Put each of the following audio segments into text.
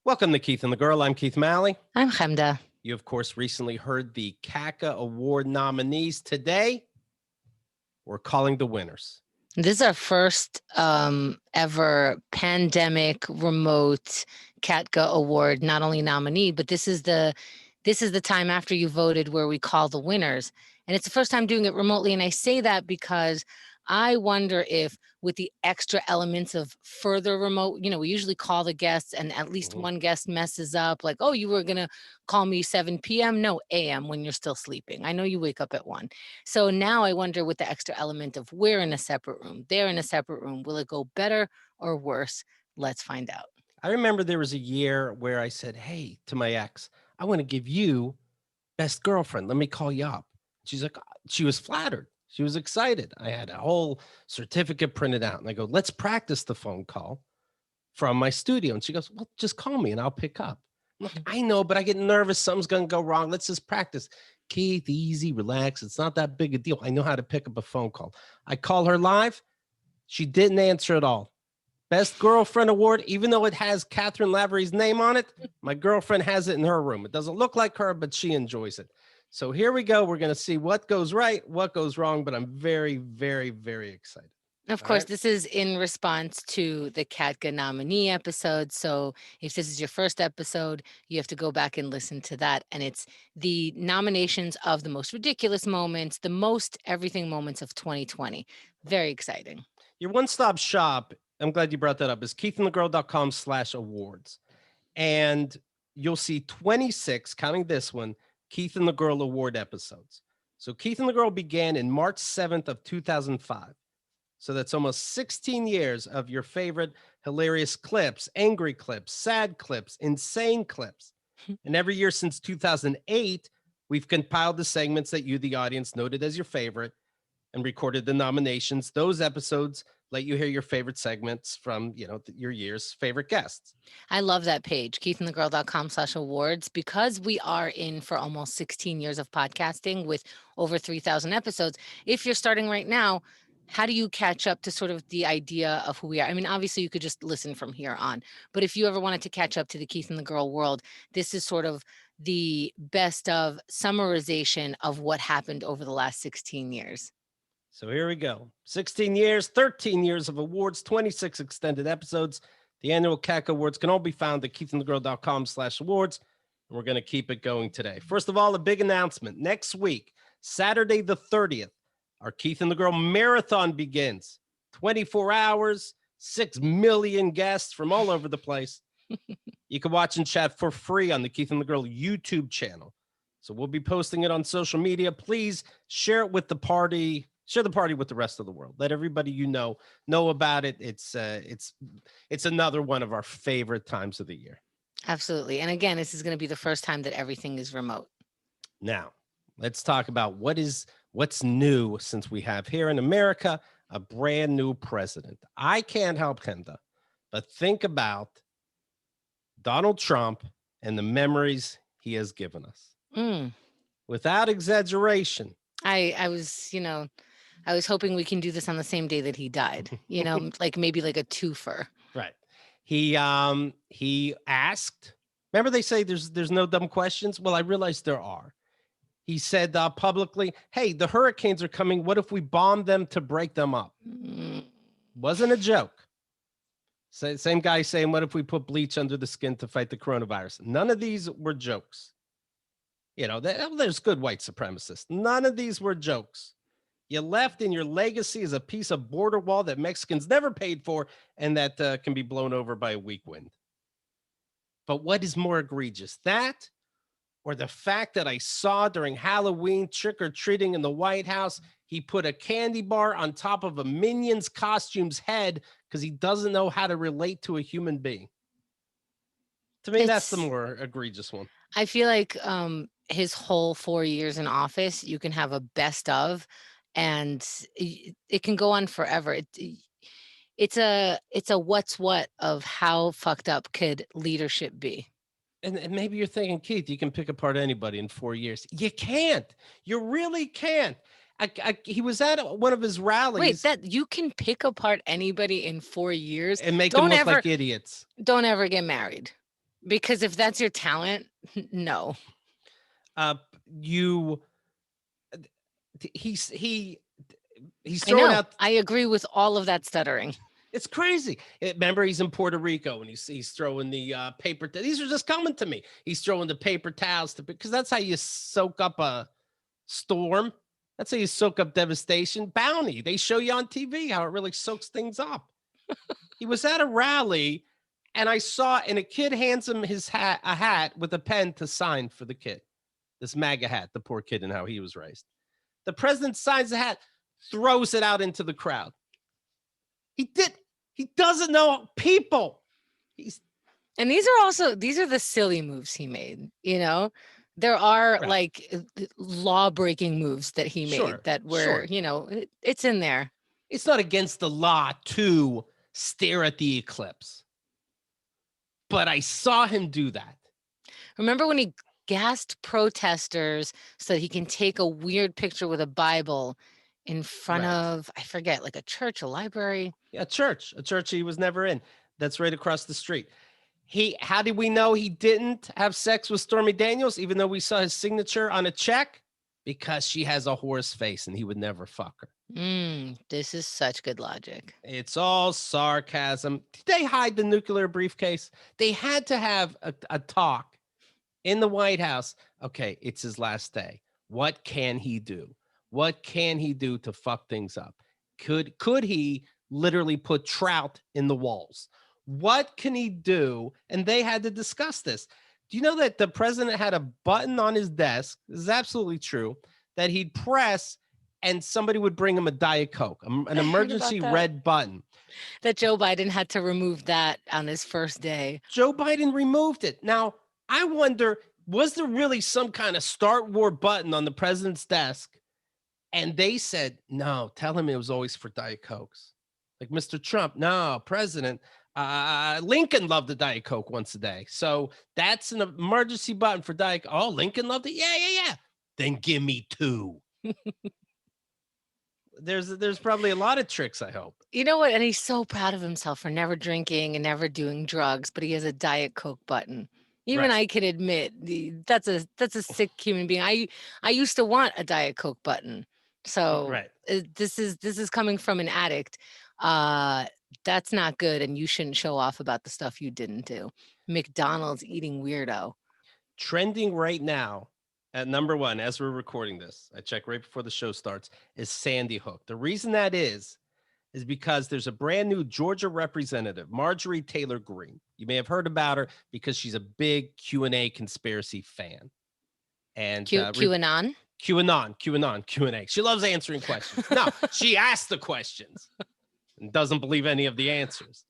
Welcome to Keith and the Girl. I'm Keith Malley. I'm Chemda. You, of course, recently heard the KATGuh Award nominees. Today, we're calling the winners. This is our first ever pandemic remote KATGuh Award, not only nominee, but this is the time after you voted where we call the winners. And it's the first time doing it remotely. And I say that because I wonder if with the extra elements of further remote, we usually call the guests and at least one guest messes up like, oh, you were going to call me 7 p.m. No, a.m. when you're still sleeping. I know you wake up at 1. So now I wonder with the extra element of we're in a separate room, they're in a separate room, will it go better or worse? Let's find out. I remember there was a year where I said, hey, to my ex, I want to give you best girlfriend. Let me call you up. She's like, she was flattered. She was excited. I had a whole certificate printed out and I go, let's practice the phone call from my studio. And she goes, well, just call me and I'll pick up. I'm like, I know, but I get nervous. Something's going to go wrong. Let's just practice. Keith, easy, relax. It's not that big a deal. I know how to pick up a phone call. I call her live. She didn't answer at all. Best Girlfriend Award, even though it has Catherine Lavery's name on it, my girlfriend has it in her room. It doesn't look like her, but she enjoys it. So here we go. We're going to see what goes right, what goes wrong, but I'm very, very, very excited. Of course, this is in response to the KATGuh nominee episode. So if this is your first episode, you have to go back and listen to that. And it's the nominations of the most ridiculous moments, the most everything moments of 2020. Very exciting. Your one-stop shop, I'm glad you brought that up, is keithandthegirl.com/awards. And you'll see 26, counting this one, Keith and the Girl Award episodes. So Keith and the Girl began in March 7th of 2005. So that's almost 16 years of your favorite hilarious clips, angry clips, sad clips, insane clips. And every year since 2008, we've compiled the segments that you, the audience, noted as your favorite and recorded the nominations. Those episodes let you hear your favorite segments from, your year's favorite guests. I love that page, keithandthegirl.com/awards, because we are in for almost 16 years of podcasting with over 3,000 episodes. If you're starting right now, how do you catch up to sort of the idea of who we are? I mean, obviously you could just listen from here on, but if you ever wanted to catch up to the Keith and the Girl world, this is sort of the best of summarization of what happened over the last 16 years. So here we go. 16 years, 13 years of awards, 26 extended episodes. The annual KATGuh Awards can all be found at keithandthegirl.com/awards. And we're going to keep it going today. First of all, a big announcement. Next week, Saturday the 30th, our Keith and the Girl Marathon begins. 24 hours, 6 million guests from all over the place. You can watch and chat for free on the Keith and the Girl YouTube channel. So we'll be posting it on social media. Please share it with the party. Share the party with the rest of the world. Let everybody know about it. It's another one of our favorite times of the year. Absolutely. And again, this is going to be the first time that everything is remote. Now, let's talk about what's new since we have here in America a brand new president. I can't help Chemda, but think about Donald Trump and the memories he has given us. Without exaggeration. I was hoping we can do this on the same day that he died, like maybe like a twofer. Right. He asked, remember they say there's no dumb questions? Well, I realized there are. He said publicly, hey, the hurricanes are coming. What if we bomb them to break them up? Wasn't a joke. Same guy saying, what if we put bleach under the skin to fight the coronavirus? None of these were jokes. There's good white supremacists. None of these were jokes. You left in your legacy as a piece of border wall that Mexicans never paid for and that can be blown over by a weak wind. But what is more egregious, that or the fact that I saw during Halloween trick-or-treating in the White House, he put a candy bar on top of a Minion's costume's head because he doesn't know how to relate to a human being. To me, that's the more egregious one. I feel like his whole 4 years in office, you can have a best of, and it can go on forever. It's a what's what of how fucked up could leadership be. And maybe you're thinking, Keith, you can pick apart anybody in 4 years. You can't. You really can't. he was at one of his Wait, rallies that you can pick apart anybody in 4 years. and make them look like idiots. Don't ever get married. Because if that's your talent, no. You, he's I throwing know. out. I agree with all of that stuttering. It's crazy. Remember, he's in Puerto Rico and he's throwing the paper. These are just coming to me. He's throwing the paper towels because that's how you soak up a storm. That's how you soak up devastation. Bounty. They show you on TV how it really soaks things up. He was at a rally, and I saw, and a kid hands him a hat with a pen to sign for the kid. This MAGA hat, the poor kid, and how he was raised. The president signs the hat, throws it out into the crowd. He doesn't know people. And these are the silly moves he made, you know? There are Right. like law-breaking moves that he made that were, you know, it's in there. It's not against the law to stare at the eclipse. But I saw him do that. Remember when he gassed protesters so that he can take a weird picture with a Bible in front of, I forget, like a church, a library? Yeah, a church he was never in. That's right across the street. How did we know he didn't have sex with Stormy Daniels, even though we saw his signature on a check? Because she has a horse face and he would never fuck her. This is such good logic. It's all sarcasm. Did they hide the nuclear briefcase? They had to have a talk in the White House. Okay, it's his last day. What can he do? What can he do to fuck things up? Could he literally put trout in the walls? What can he do? And they had to discuss this. Do you know that the president had a button on his desk? This is absolutely true. That he'd press and somebody would bring him a Diet Coke, an emergency red button. That Joe Biden had to remove that on his first day. Joe Biden removed it. Now, I wonder, was there really some kind of start war button on the president's desk? And they said, no, tell him it was always for Diet Cokes. Like Mr. Trump, no, President, Lincoln loved the Diet Coke once a day. So that's an emergency button for Diet Coke. Oh, Lincoln loved it? Yeah. Then give me 2. There's probably a lot of tricks, I hope. You know what? And he's so proud of himself for never drinking and never doing drugs, but he has a Diet Coke button. Even I can admit that's a sick human being. I used to want a Diet Coke button. So this is coming from an addict. That's not good, and you shouldn't show off about the stuff you didn't do. McDonald's eating weirdo. Trending right now at number 1, as we're recording this, I check right before the show starts, is Sandy Hook. The reason that is because there's a brand new Georgia representative, Marjorie Taylor Greene. You may have heard about her because she's a big Q&A conspiracy fan. And QAnon? Q&A. She loves answering questions. No, she asks the questions and doesn't believe any of the answers.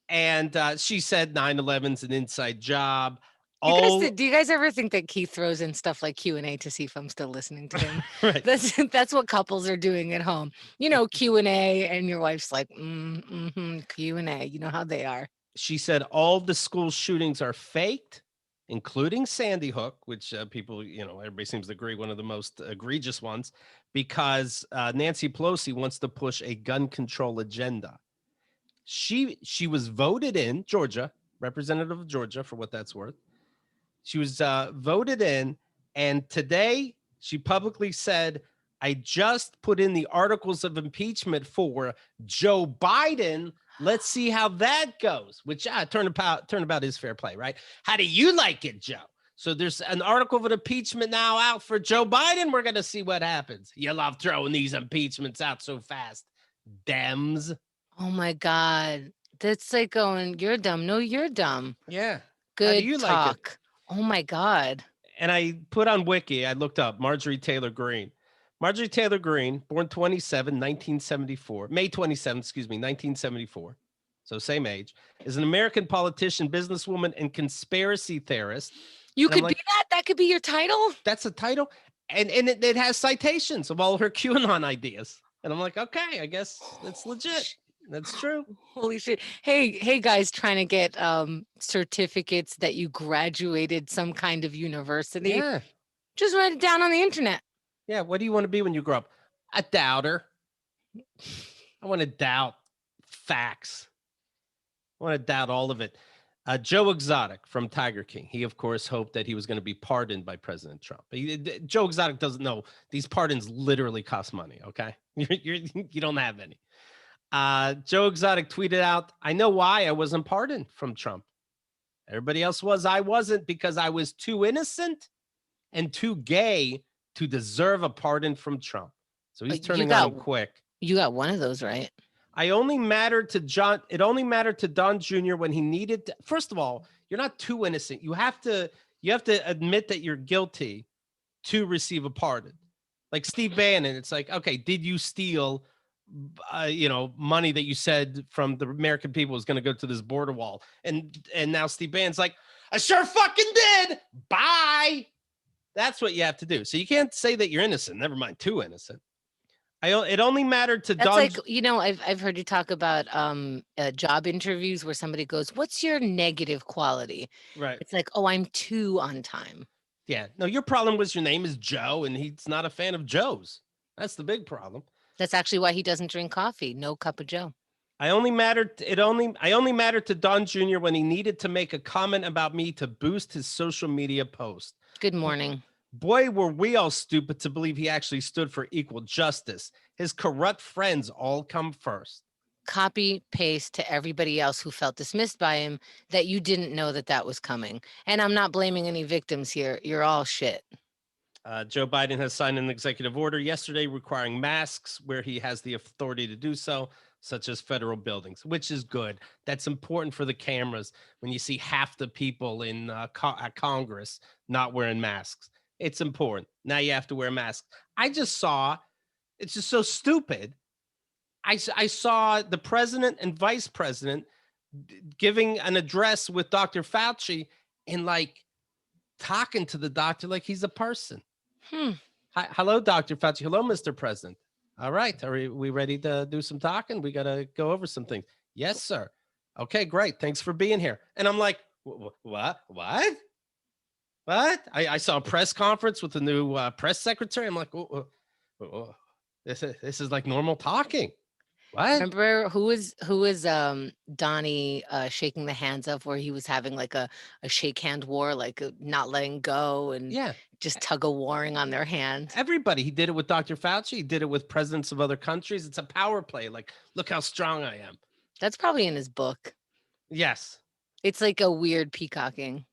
And she said 9/11's an inside job. Do you guys ever think that Keith throws in stuff like Q&A to see if I'm still listening to him? Right. That's what couples are doing at home. You know, Q&A, and your wife's like, Q&A. You know how they are. She said all the school shootings are faked, including Sandy Hook, which people, everybody seems to agree, one of the most egregious ones, because Nancy Pelosi wants to push a gun control agenda. She was voted in Georgia, representative of Georgia, for what that's worth. She was voted in, and today she publicly said, I just put in the articles of impeachment for Joe Biden. Let's see how that goes, which turnabout is fair play, right? How do you like it, Joe? So there's an article of impeachment now out for Joe Biden. We're going to see what happens. You love throwing these impeachments out so fast, Dems. Oh, my God. That's like going, you're dumb. No, you're dumb. Yeah. Good how do you talk. Like it? Oh, my God. And I put on Wiki, I looked up Marjorie Taylor Greene. Marjorie Taylor Greene, born 1974, May 27, 1974. So same age, is an American politician, businesswoman, and conspiracy theorist. You could be that? That could be your title? That's a title. And it has citations of all her QAnon ideas. And I'm like, okay, I guess it's legit. That's true. Holy shit. Hey guys, trying to get certificates that you graduated some kind of university. Yeah. Just write it down on the internet. Yeah. What do you want to be when you grow up? A doubter. I want to doubt facts. I want to doubt all of it. Joe Exotic from Tiger King. He, of course, hoped that he was going to be pardoned by President Trump. Joe Exotic doesn't know these pardons literally cost money. Okay, you don't have any. Joe Exotic tweeted out, "I know why I wasn't pardoned from Trump. Everybody else was. I wasn't, because I was too innocent and too gay to deserve a pardon from Trump." So he's turning on him quick. You got one of those right. It only mattered to Don Jr. when he needed to. First of all, you're not too innocent. You have to admit that you're guilty to receive a pardon. Like Steve Bannon, it's like, okay, did you steal money that you said from the American people was going to go to this border wall? And now Steve Bannon's like, I sure fucking did. Bye. That's what you have to do. So you can't say that you're innocent. Never mind too innocent. It only mattered to Don. Like, I've heard you talk about job interviews where somebody goes, "What's your negative quality?" Right. It's like, "Oh, I'm too on time." Yeah. No, your problem was your name is Joe, and he's not a fan of Joe's. That's the big problem. That's actually why he doesn't drink coffee. No cup of Joe. I only mattered to Don Jr. when he needed to make a comment about me to boost his social media post. Good morning. Boy, were we all stupid to believe he actually stood for equal justice. His corrupt friends all come first. Copy paste to everybody else who felt dismissed by him that you didn't know that was coming. And I'm not blaming any victims here. You're all shit. Joe Biden has signed an executive order yesterday requiring masks where he has the authority to do so, such as federal buildings, which is good. That's important for the cameras when you see half the people in Congress not wearing masks. It's important. Now you have to wear a mask. It's just so stupid. I saw the president and vice president giving an address with Dr. Fauci and like talking to the doctor like he's a person. Hi, hello, Dr. Fauci. Hello, Mr. President. All right. Are we ready to do some talking? We got to go over some things. Yes, sir. Okay, great. Thanks for being here. And I'm like, what? What? I saw a press conference with the new press secretary. I'm like, this is like normal talking. What? Remember who was Donnie shaking the hands of, where he was having like a shake hand war, like not letting go and just tug of warring on their hands. Everybody. He did it with Dr. Fauci. He did it with presidents of other countries. It's a power play. Like, look how strong I am. That's probably in his book. Yes. It's like a weird peacocking.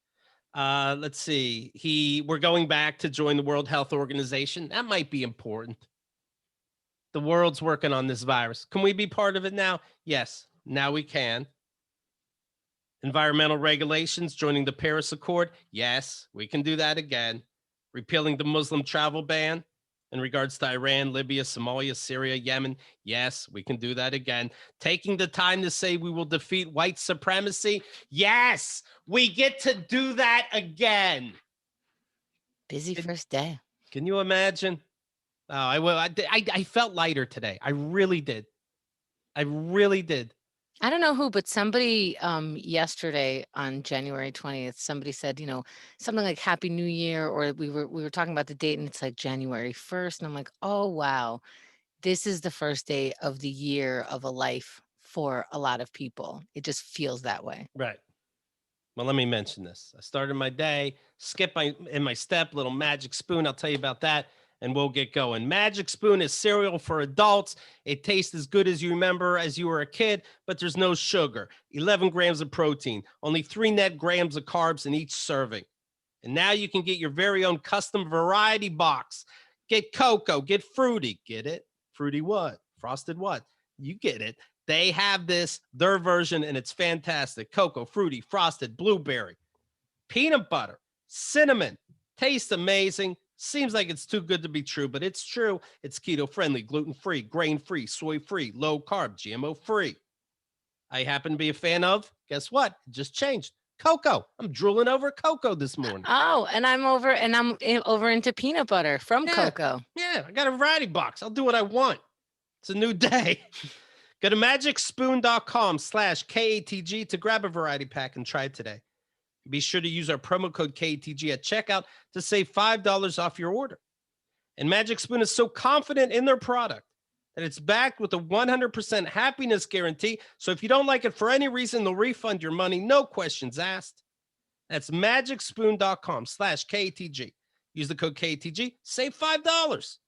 Let's see. We're going back to join the World Health Organization. That might be important. The world's working on this virus. Can we be part of it now? Yes, now we can. Environmental regulations, joining the Paris Accord. Yes, we can do that again. Repealing the Muslim travel ban in regards to Iran, Libya, Somalia, Syria, Yemen. Yes, we can do that again. Taking the time to say we will defeat white supremacy. Yes, we get to do that again. Busy first day. Can you imagine? Oh, I felt lighter today. I really did. I don't know who, but somebody yesterday on January 20th, somebody said, something like Happy New Year, or we were talking about the date, and it's like January 1st. And I'm like, oh, wow, this is the first day of the year of a life for a lot of people. It just feels that way. Right. Well, let me mention this. I started my day, skip in my step, little magic spoon. I'll tell you about that, and we'll get going. Magic Spoon is cereal for adults. It tastes as good as you remember as you were a kid, but there's no sugar. 11 grams of protein, only 3 net grams of carbs in each serving. And now you can get your very own custom variety box. Get cocoa, get fruity. Get it? Fruity what? Frosted what? You get it. They have their version, and it's fantastic. Cocoa, fruity, frosted, blueberry, peanut butter, cinnamon. Tastes amazing. Seems like it's too good to be true, but it's true. It's keto-friendly, gluten-free, grain-free, soy-free, low-carb, GMO-free. I happen to be a fan of, guess what? It just changed. Cocoa. I'm drooling over cocoa this morning. Oh, and I'm over into peanut butter from cocoa. Yeah, I got a variety box. I'll do what I want. It's a new day. Go to magicspoon.com/KATG to grab a variety pack and try it today. Be sure to use our promo code KATG at checkout to save $5 off your order. And Magic Spoon is so confident in their product that it's backed with a 100% happiness guarantee. So if you don't like it for any reason, they'll refund your money. No questions asked. That's magicspoon.com/KATG. Use the code KATG, save $5.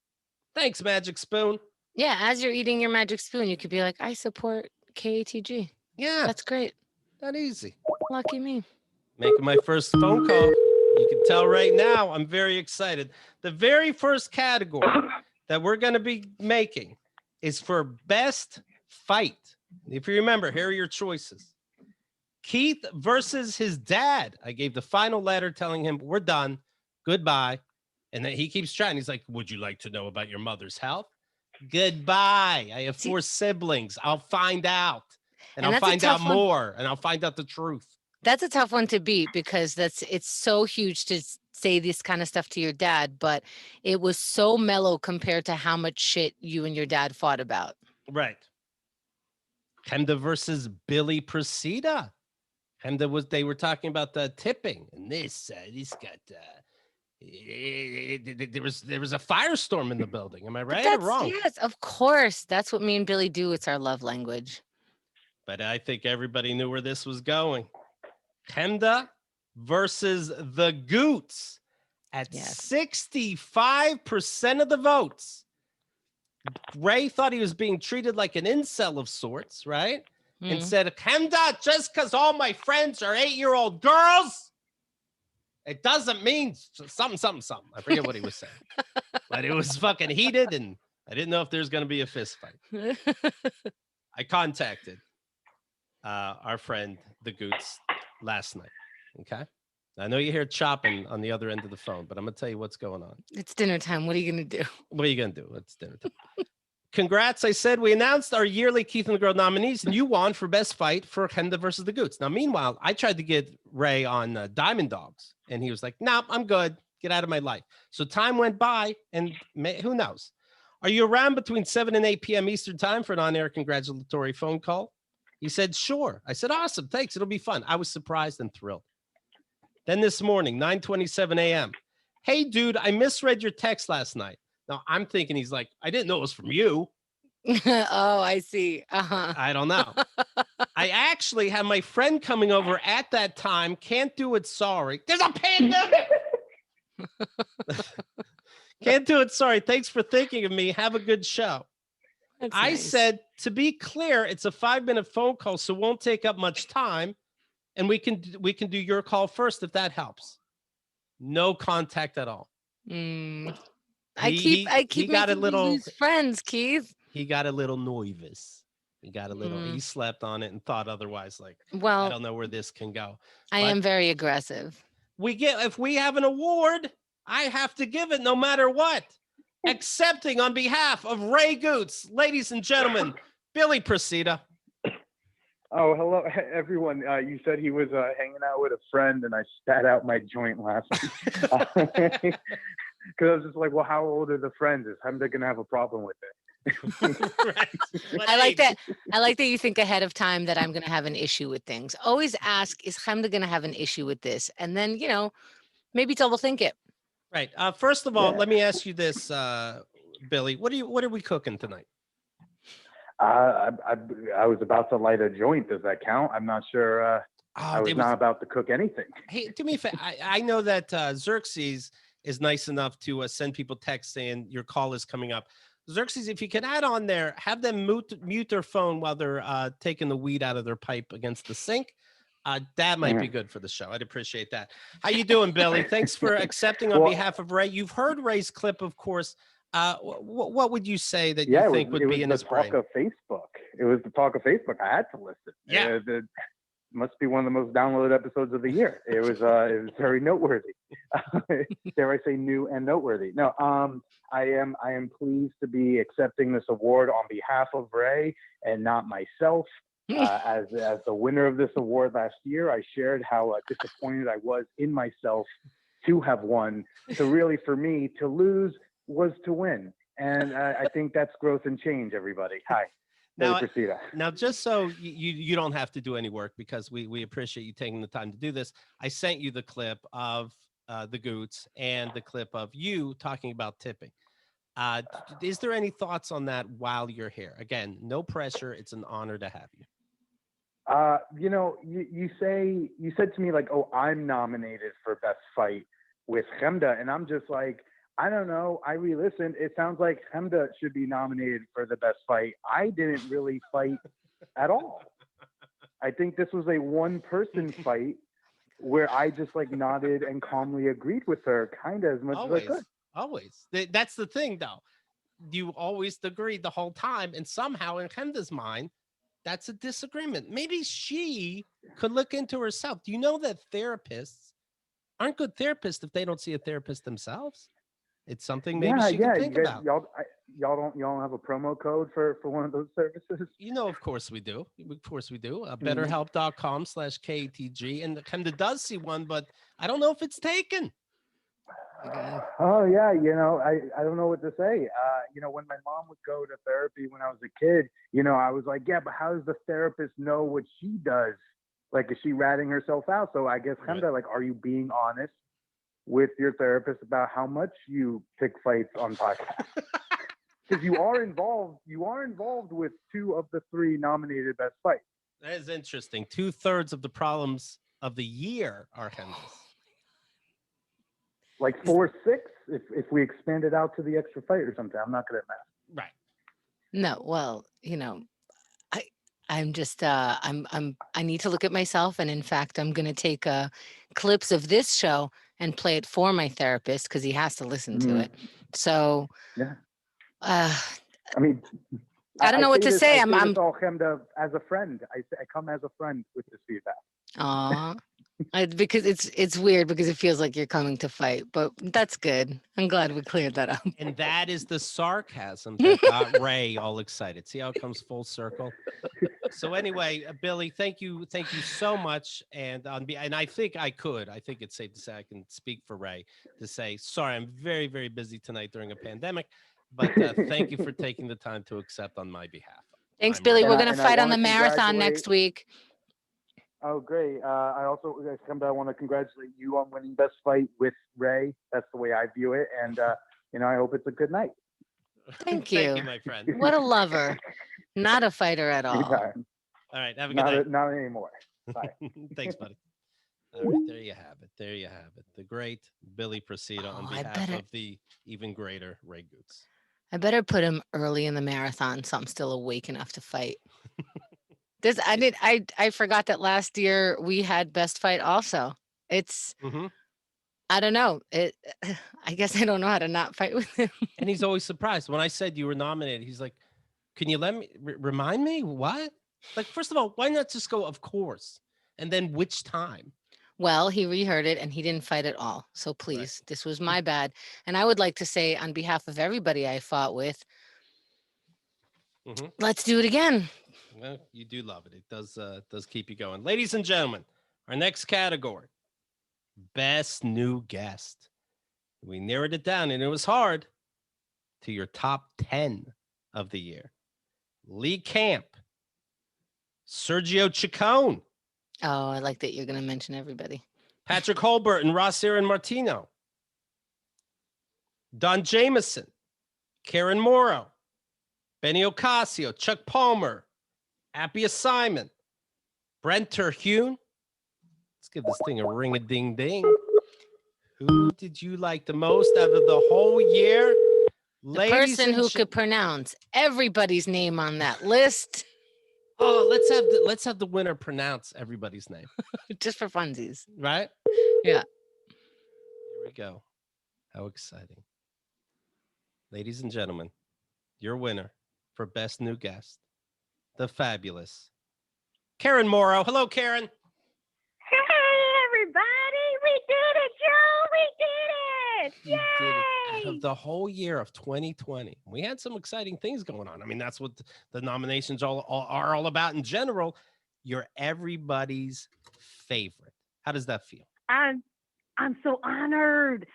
Thanks, Magic Spoon. Yeah, as you're eating your Magic Spoon, you could be like, I support KATG. Yeah, That's great. that easy. Lucky me. Making my first phone call. You can tell right now, I'm very excited. The very first category that we're going to be making is for best fight. If you remember, here are your choices. Keith versus his dad. I gave the final letter telling him we're done. Goodbye. And then he keeps trying. He's like, would you like to know about your mother's health? Goodbye. I have 4 siblings. I'll find out. And I'll find out more. And I'll find out the truth. That's a tough one to beat because it's so huge to say this kind of stuff to your dad, but it was so mellow compared to how much shit you and your dad fought about. Right. Chemda versus Billy Procida. Chemda they were talking about the tipping, and this got there was a firestorm in the building. Am I right or wrong? Yes, of course. That's what me and Billy do. It's our love language. But I think everybody knew where this was going. Chemda versus the Gootz at 65% of the votes. Ray thought he was being treated like an incel of sorts, right? And said, Chemda, just because all my friends are 8-year-old girls, it doesn't mean something. I forget what he was saying. But it was fucking heated, and I didn't know if there's going to be a fist fight. I contacted our friend, the Gootz, last night. Okay. I know you hear chopping on the other end of the phone, but I'm going to tell you what's going on. It's dinner time. What are you going to do? What are you going to do? It's dinner time. Congrats. I said we announced our yearly Keith and the Girl nominees, and you won for best fight for Chemda versus the Gootz. Now, meanwhile, I tried to get Ray on Diamond Dogs, and he was like, nope, I'm good. Get out of my life. So time went by, and who knows? Are you around between 7 and 8 p.m. Eastern time for an on-air congratulatory phone call? He said, sure. I said, awesome. Thanks. It'll be fun. I was surprised and thrilled. Then this morning, 9:27 a.m. Hey, dude, I misread your text last night. Now, I'm thinking he's like, I didn't know it was from you. Oh, I see. I don't know. I actually have my friend coming over at that time. Can't do it. Sorry. There's a pandemic. Can't do it. Sorry. Thanks for thinking of me. Have a good show. That's I nice. said, to be clear, it's a 5-minute phone call, so it won't take up much time. And we can do your call first if that helps. No contact at all. I keep got a making little you lose friends, Keith. He got a little nervous. He got a little. He slept on it and thought otherwise. Like, well, I don't know where this can go. I am very aggressive. If we have an award, I have to give it no matter what. Accepting on behalf of Ray Gootz, ladies and gentlemen, Billy Procida. Oh, hello, everyone. You said he was hanging out with a friend, and I spat out my joint last night. Because I was just like, well, how old are the friends? Is Chemda going to have a problem with it? Right. I like that. I like that you think ahead of time that I'm going to have an issue with things. Always ask, is Chemda going to have an issue with this? And then, maybe double think it. Right. First of all, let me ask you this, Billy. What are we cooking tonight? I was about to light a joint. Does that count? I'm not sure. I was not about to cook anything. Hey, do me a favor. I know that Xerxes is nice enough to send people texts saying your call is coming up. Xerxes, if you can add on there, have them mute their phone while they're taking the weed out of their pipe against the sink. That might be good for the show. I'd appreciate that. How you doing, Billy? Thanks for accepting on behalf of Ray. You've heard Ray's clip, of course. What would you say that you think would be in his brain? It was the talk of Facebook. It was the talk of Facebook. I had to listen. Yeah. It must be one of the most downloaded episodes of the year. It was very noteworthy. Dare I say new and noteworthy. No, I am pleased to be accepting this award on behalf of Ray and not myself. As the winner of this award last year, I shared how disappointed I was in myself to have won. So really, for me, to lose was to win. And I think that's growth and change, everybody. Hi. Now, just so you don't have to do any work, because we appreciate you taking the time to do this, I sent you the clip of the Gootz and the clip of you talking about tipping. Is there any thoughts on that while you're here? Again, no pressure. It's an honor to have you. You said to me like, oh, I'm nominated for best fight with Chemda, and I'm just like, I don't know. I re-listened. It sounds like Chemda should be nominated for the best fight. I didn't really fight at all. I think this was a one-person fight where I just like nodded and calmly agreed with her, kind of as much as I could. Always. That's the thing, though. You always agreed the whole time, and somehow in Chemda's mind, that's a disagreement. Maybe she could look into herself. Do you know that therapists aren't good therapists if they don't see a therapist themselves? It's something maybe she can think about. Y'all don't have a promo code for one of those services? Of course we do. Of course we do. BetterHelp.com/KATG. And Chemda does see one, but I don't know if it's taken. Oh yeah, I don't know what to say. When my mom would go to therapy when I was a kid, I was like, yeah, but how does the therapist know what she does? Like, is she ratting herself out? So I guess Chemda, like, are you being honest with your therapist about how much you pick fights on podcasts? Because you are involved with 2 of the 3 nominated best fights. That is interesting. 2/3 of the problems of the year are Chemda's. Like 4, 6, if we expand it out to the extra fight or something. I'm not good at math. Right. No, well, I'm just I need to look at myself, and in fact, I'm going to take clips of this show and play it for my therapist because he has to listen to it. So, yeah. I mean, I don't know what to say. I'm all Chemda as a friend. I come as a friend with this feedback. Aw. Because it's weird because it feels like you're coming to fight, but that's good. I'm glad we cleared that up. And that is the sarcasm that got Ray all excited. See how it comes full circle. So anyway, Billy, thank you so much. And I think it's safe to say I can speak for Ray to say sorry. I'm very, very busy tonight during a pandemic, but thank you for taking the time to accept on my behalf. Thanks, Billy. We're gonna fight on the marathon next week. Oh, great. I also, Chemda, I want to congratulate you on winning best fight with Ray. That's the way I view it. And, I hope it's a good night. Thank you. Thank you, my friend. What a lover. Not a fighter at all. All right. Have a good night. Not anymore. Bye. Thanks, buddy. All right. There you have it. The great Billy Procida on behalf of the even greater Ray Gootz. I better put him early in the marathon so I'm still awake enough to fight. I forgot that last year we had best fight also. It's I don't know. I guess I don't know how to not fight with him. And he's always surprised. When I said you were nominated, he's like, can you let me remind me what? Like, first of all, why not just go, of course? And then which time? Well, he reheard it and he didn't fight at all. So please, This was my bad. And I would like to say on behalf of everybody I fought with, let's do it again. Well, you do love it. It does keep you going. Ladies and gentlemen, our next category, best new guest. We narrowed it down, and it was hard, to your top 10 of the year. Lee Camp, Sergio Chacon. Oh, I like that you're going to mention everybody. Patrick Holbert and Ross Aaron Martino. Don Jameson, Karen Morrow, Benny Ocasio, Chuck Palmer, Appia Simon, Brent Terhune. Let's give this thing a ring-a-ding-ding. Who did you like the most out of the whole year? The person who could pronounce everybody's name on that list. Oh, let's have the winner pronounce everybody's name. Just for funsies. Right? Yeah. Here we go. How exciting. Ladies and gentlemen, your winner for best new guest, the fabulous Karen Morrow. Hello, Karen. Hey, everybody. We did it, Joe. We did it. You did it. Out of the whole year of 2020, we had some exciting things going on. I mean, that's what the nominations are all about in general. You're everybody's favorite. How does that feel? I'm so honored.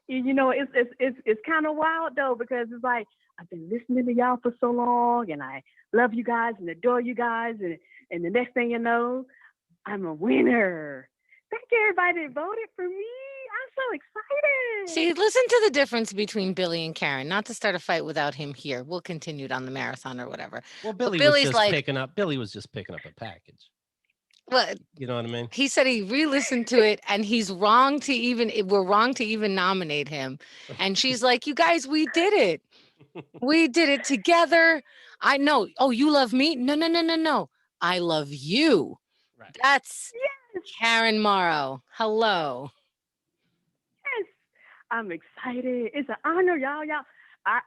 It's kind of wild though, because it's like I've been listening to y'all for so long, and I love you guys and adore you guys, and the next thing you know, I'm a winner. Thank you, everybody that voted for me. I'm so excited. See, listen to the difference between Billy and Karen. Not to start a fight without him here. We'll continue it on the marathon or whatever. Well, But Billy was Billy's just like, picking up. Billy was just picking up a package. well, You know what I mean? he said he re-listened to it and we're wrong to even nominate him. And she's like, you guys, we did it. We did it together. I know. Oh, you love me? No, no, no, no, no. I love you. Right. That's Yes, Karen Morrow. Hello. yes. I'm excited. It's an honor, y'all. I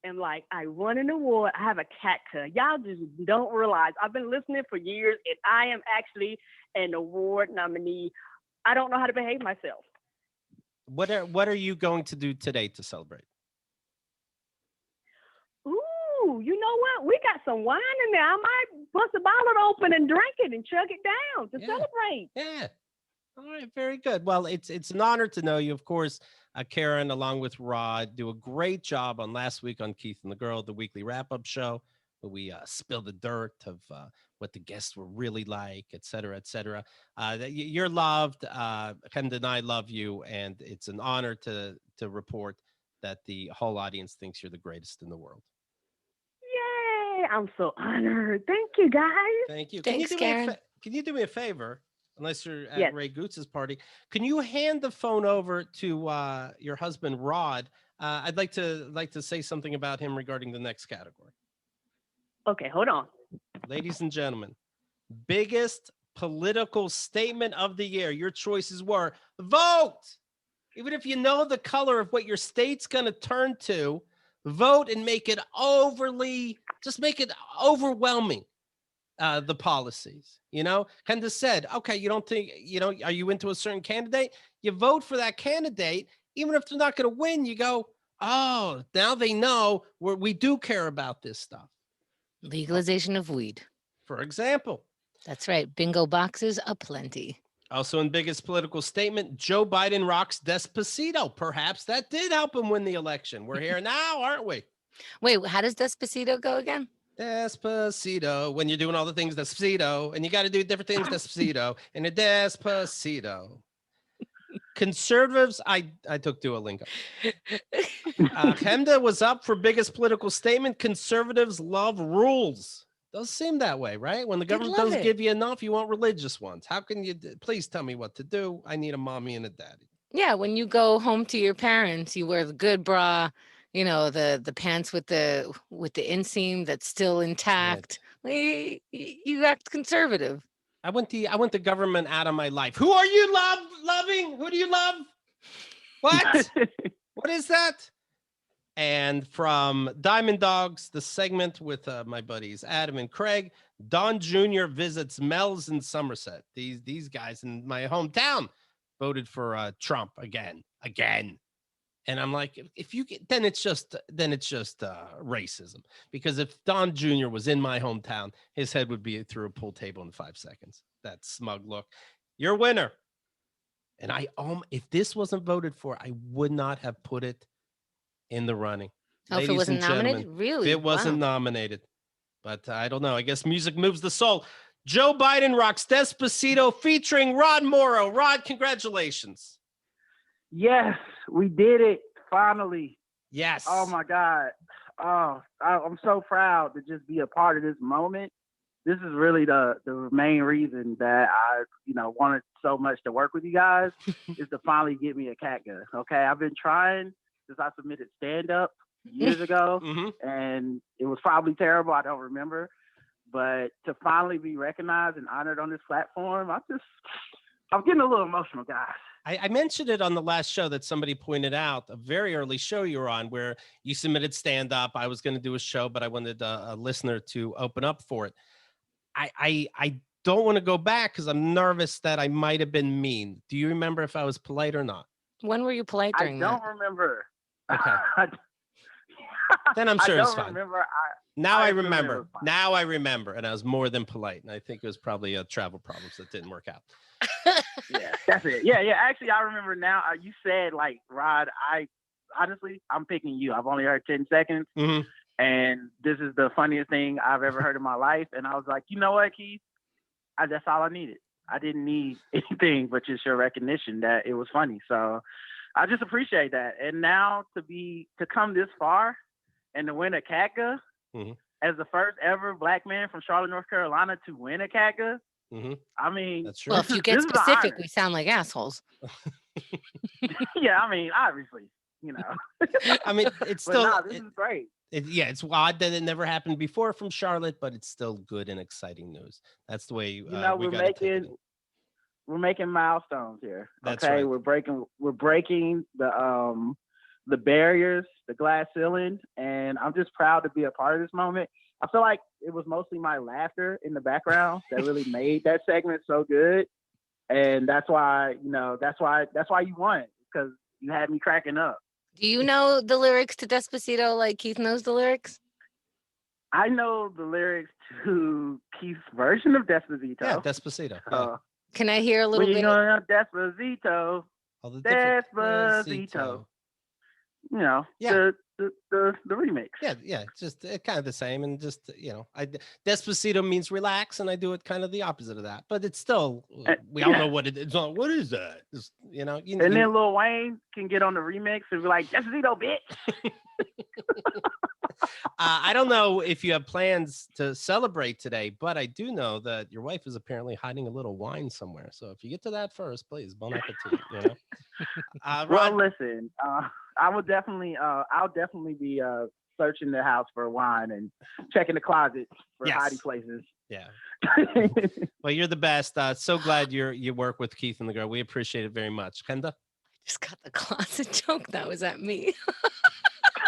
am like, I won an award. I have a KATGuh. Y'all just don't realize. I've been listening for years, and I am actually an award nominee. I don't know how to behave myself. What are you going to do today to celebrate? Ooh, you know what? We got some wine in there. I might bust a bottle open and drink it and chug it down to Yeah. celebrate. Yeah. All right. Very good. Well, it's an honor to know you. Of course, Karen, along with Rod, do a great job on last week on Keith and the Girl, the weekly wrap-up show, where we spill the dirt of what the guests were really like, et cetera, et cetera. You're loved. Chemda and I love you, and it's an honor to report that the whole audience thinks you're the greatest in the world. Yay! I'm so honored. Thank you, guys. Thank you. Thanks, Karen. Can you do me a favor? Unless you're at Yes. Ray Gootz's party, can you hand the phone over to your husband Rod? I'd like to say something about him regarding the next category. Okay, hold on. Ladies and gentlemen, biggest political statement of the year. Your choices were vote. Even if you know the color of what your state's going to turn to, vote and make it overwhelming. The policies, Chemda said, okay, you don't think, are you into a certain candidate? You vote for that candidate, even if they're not going to win, you go, oh, now they know we do care about this stuff. Legalization of weed. For example. That's right. Bingo boxes aplenty. Also in biggest political statement, Joe Biden rocks Despacito. Perhaps that did help him win the election. We're here now, aren't we? Wait, how does Despacito go again? Despacito, when you're doing all the things Despacito, and you got to do different things Despacito, and a Despacito. Conservatives, I took Duolingo. Chemda was up for biggest political statement. Conservatives love rules. Does seem that way, right? When the government doesn't give you enough, you want religious ones. How can you? Please tell me what to do. I need a mommy and a daddy. Yeah, when you go home to your parents, you wear the good bra. The pants with the inseam that's still intact. Right. You act conservative. I want the government out of my life. Who are you loving? Who do you love? What? What is that? And from Diamond Dogs, the segment with my buddies Adam and Craig, Don Jr. visits Mel's in Somerset. These guys in my hometown voted for Trump again. And I'm like, if you get, then it's just racism, because if Don Jr. was in my hometown, his head would be through a pool table in 5 seconds. That smug look. You're a winner. And if this wasn't voted for, I would not have put it in the running. Oh, if it wasn't nominated? Really? It wasn't nominated. But I don't know. I guess music moves the soul. Joe Biden rocks Despacito featuring Rod Morrow. Rod, congratulations. Yes, we did it finally. Yes. Oh my God. Oh, I'm so proud to just be a part of this moment. This is really the main reason that I, wanted so much to work with you guys is to finally get me a KATGuh. Okay, I've been trying since I submitted stand up years ago, and it was probably terrible. I don't remember, but to finally be recognized and honored on this platform, I'm getting a little emotional, guys. I mentioned it on the last show that somebody pointed out, a very early show you were on, where you submitted stand up. I was going to do a show, but I wanted a listener to open up for it. I don't want to go back because I'm nervous that I might have been mean. Do you remember if I was polite or not? When were you polite during that? I don't remember. Okay. Then I'm sure it's fine. Now I remember. Now I remember. And I was more than polite. And I think it was probably travel problems that didn't work out. Yeah, that's it. Yeah. Actually, I remember now. You said, like, Rod, honestly, I'm picking you. I've only heard 10 seconds. And this is the funniest thing I've ever heard in my life. And I was like, you know what, Keith? That's all I needed. I didn't need anything but just your recognition that it was funny. So I just appreciate that. And now to come this far and to win a KATGuh as the first ever Black man from Charlotte, North Carolina to win a KATGuh. I mean, That's true. Well, if you get specific, we sound like assholes. Yeah, I mean, obviously, you know. I mean, it's But still nah, this is great. yeah, it's odd that it never happened before from Charlotte, but it's still good and exciting news. That's the way You know, we gotta take it. we're making milestones here. That's okay, right. We're breaking the barriers, the glass ceiling, and I'm just proud to be a part of this moment. I feel like it was mostly my laughter in the background that really made that segment so good, and that's why you won, because you had me cracking up. Do you know the lyrics to Despacito like Keith knows the lyrics? I know the lyrics to Keith's version of Despacito. Yeah, Despacito. Yeah. Can I hear a little When bit? you know Despacito, All the different- Despacito. You know, Yeah. the remix. Yeah, it's just kind of the same, and just Despacito means relax, and I do it kind of the opposite of that. But it's still we all know what it is. What is that? Just, and then Lil Wayne can get on the remix and be like, Despacito, bitch. I don't know if you have plans to celebrate today, but I do know that your wife is apparently hiding a little wine somewhere. So if you get to that first, please, bon appetit. Well, listen, I would definitely, I'll definitely be searching the house for wine and checking the closet for hiding places. Yeah. Well, you're the best. So glad you work with Keith and the girl. We appreciate it very much. Chemda? I just got the closet joke. That was at me.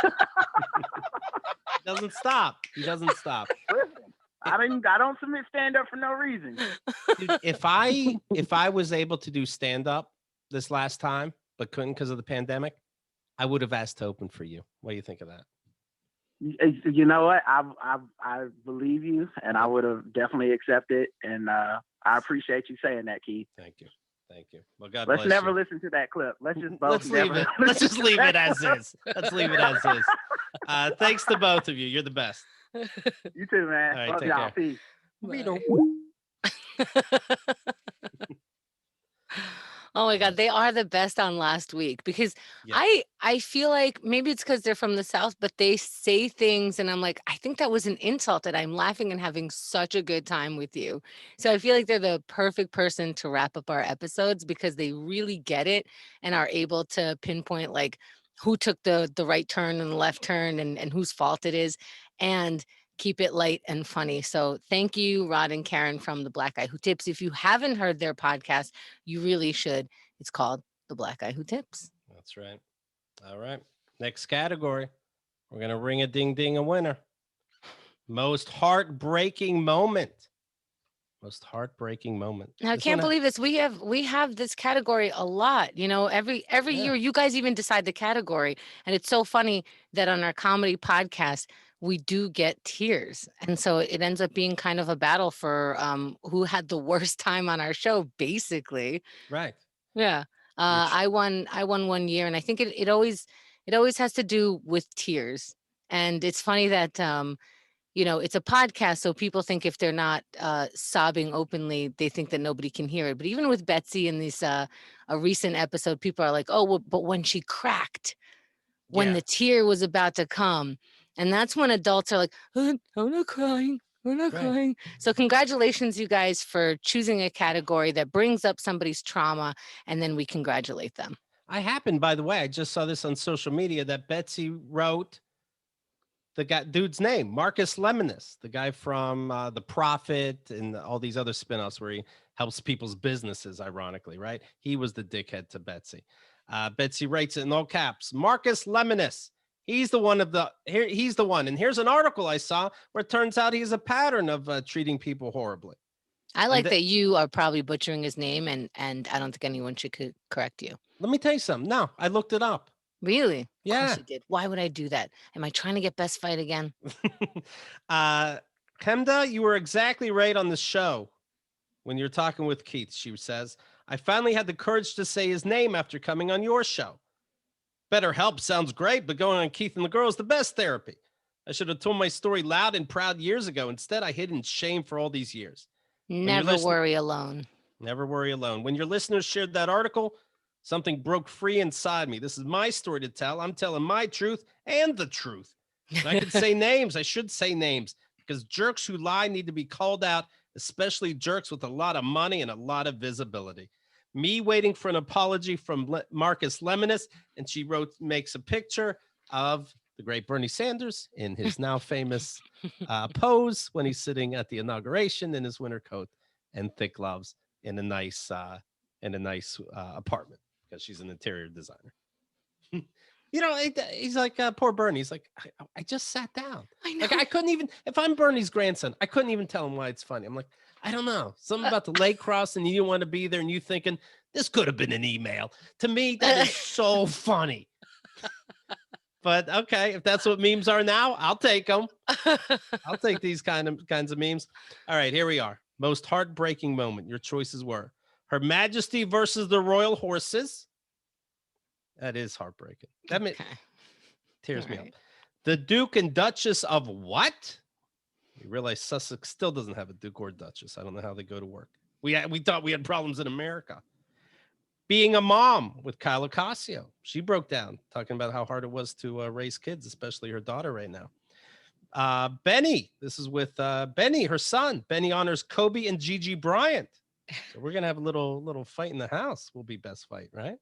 He doesn't stop. He doesn't stop. Listen, I don't submit stand up for no reason. Dude, if I was able to do stand up this last time, but couldn't because of the pandemic, I would have asked to open for you. What do you think of that? You know what? I believe you, and I would have definitely accepted. And I appreciate you saying that, Keith. Thank you. Well, God Let's bless never you. listen to that clip. Let's just both Let's leave it. Let's just leave it as is. Let's leave it as is. Thanks to both of you. You're the best. You too, man. All right, Love take y'all. care. Peace. Oh my God, they are the best on last week because I feel like maybe it's because they're from the South, but they say things and I'm like, I think that was an insult, and I'm laughing and having such a good time with you. So I feel like they're the perfect person to wrap up our episodes because they really get it and are able to pinpoint like who took the right turn and the left turn and whose fault it is, and keep it light and funny. So thank you, Rod and Karen from The Black Guy Who Tips. If you haven't heard their podcast, you really should. It's called The Black Guy Who Tips. That's right. All right. Next category. We're going to ring a ding ding a winner. Most heartbreaking moment. Most heartbreaking moment. Now, I can't believe this. We have this category a lot. You know, every year you guys even decide the category. And it's so funny that on our comedy podcast, we do get tiers. And so it ends up being kind of a battle for who had the worst time on our show, basically. Right. Yeah. I won 1 year, and I think it always has to do with tiers. And it's funny that it's a podcast, so people think if they're not sobbing openly, they think that nobody can hear it. But even with Betsy in this a recent episode, people are like, oh, well, but when she cracked, when the tear was about to come. And that's when adults are like, oh, I'm not crying. We're not crying. So congratulations, you guys, for choosing a category that brings up somebody's trauma, and then we congratulate them. I happened, by the way, I just saw this on social media that Betsy wrote the dude's name, Marcus Lemonis, the guy from The Prophet and all these other spinoffs where he helps people's businesses, ironically, right? He was the dickhead to Betsy. Betsy writes it in all caps, Marcus Lemonis. He's the one he's the one. And here's an article I saw where it turns out he's a pattern of treating people horribly. I like that you are probably butchering his name, and I don't think anyone should correct you. Let me tell you something. No, I looked it up. Really? Yeah. Of course you did. Why would I do that? Am I trying to get best fight again? Chemda, you were exactly right on the show when you're talking with Keith. She says, I finally had the courage to say his name after coming on your show. BetterHelp sounds great, but going on Keith and the Girl is the best therapy. I should have told my story loud and proud years ago. Instead, I hid in shame for all these years. Never worry alone. Never worry alone. When your listeners shared that article, something broke free inside me. This is my story to tell. I'm telling my truth and the truth. And I can say names. I should say names because jerks who lie need to be called out, especially jerks with a lot of money and a lot of visibility. Me waiting for an apology from Marcus Lemonis, and she makes a picture of the great Bernie Sanders in his now famous pose when he's sitting at the inauguration in his winter coat and thick gloves in a nice apartment because she's an interior designer. He's like, poor Bernie. He's like, I just sat down. I know. Like, I couldn't even, if I'm Bernie's grandson, I couldn't even tell him why it's funny. I'm like, I don't know. Something about the lake cross and you didn't want to be there and you thinking, this could have been an email. To me, that is so funny. But okay, if that's what memes are now, I'll take them. I'll take these kinds of memes. All right, here we are. Most heartbreaking moment. Your choices were Her Majesty versus the Royal Horses. That is heartbreaking. That tears me up. The Duke and Duchess of what? You realize Sussex still doesn't have a Duke or Duchess. I don't know how they go to work. We thought we had problems in America. Being a Mom with Kyle Ocasio. She broke down talking about how hard it was to raise kids, especially her daughter right now. Benny. This is with Benny, her son. Benny honors Kobe and Gigi Bryant. So we're going to have a little fight in the house. Will be best fight, right?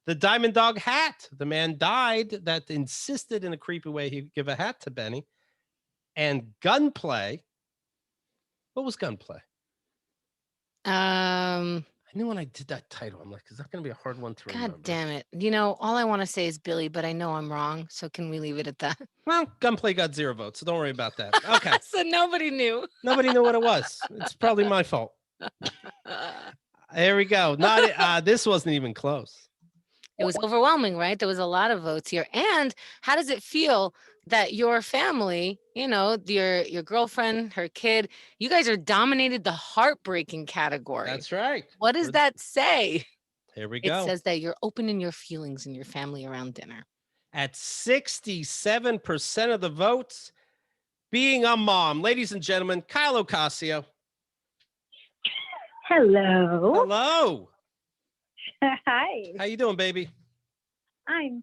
The Diamond Dog hat. The man died that insisted in a creepy way he'd give a hat to Benny. And Gunplay. What was Gunplay? I knew when I did that title, I'm like, is that going to be a hard one to remember? God damn it. You know, all I want to say is Billy, but I know I'm wrong. So can we leave it at that? Well, Gunplay got 0 votes, so don't worry about that. Okay. So nobody knew. Nobody knew what it was. It's probably my fault. There we go. This wasn't even close. It was overwhelming, right? There was a lot of votes here. And how does it feel that your family, your girlfriend, her kid, you guys are dominated the heartbreaking category? That's right. What does that say? Here we go. It says that you're opening your feelings in your family around dinner. At 67% of the votes, being a mom. Ladies and gentlemen, Kyle Ocasio. Hello. Hello. Hi. How you doing, baby? I'm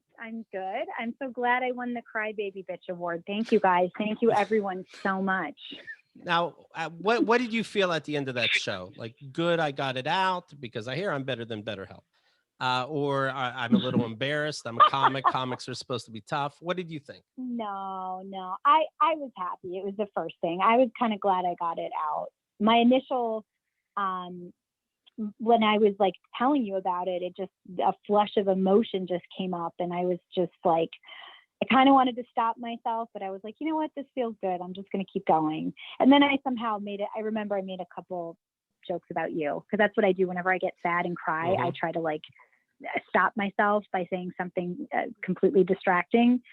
good. I'm so glad I won the Crybaby Bitch Award. Thank you, guys. Thank you, everyone, so much. Now, what did you feel at the end of that show? Like, good, I got it out because I hear I'm better than BetterHelp. Or I'm a little embarrassed. I'm a comic. Comics are supposed to be tough. What did you think? No. I was happy. It was the first thing. I was kind of glad I got it out. My initial, when I was like telling you about it, a flush of emotion just came up, and I was just like, I kind of wanted to stop myself, but I was like, you know what, this feels good. I'm just going to keep going. And then I somehow I remember I made a couple jokes about you, because that's what I do whenever I get sad and cry. I try to like stop myself by saying something completely distracting.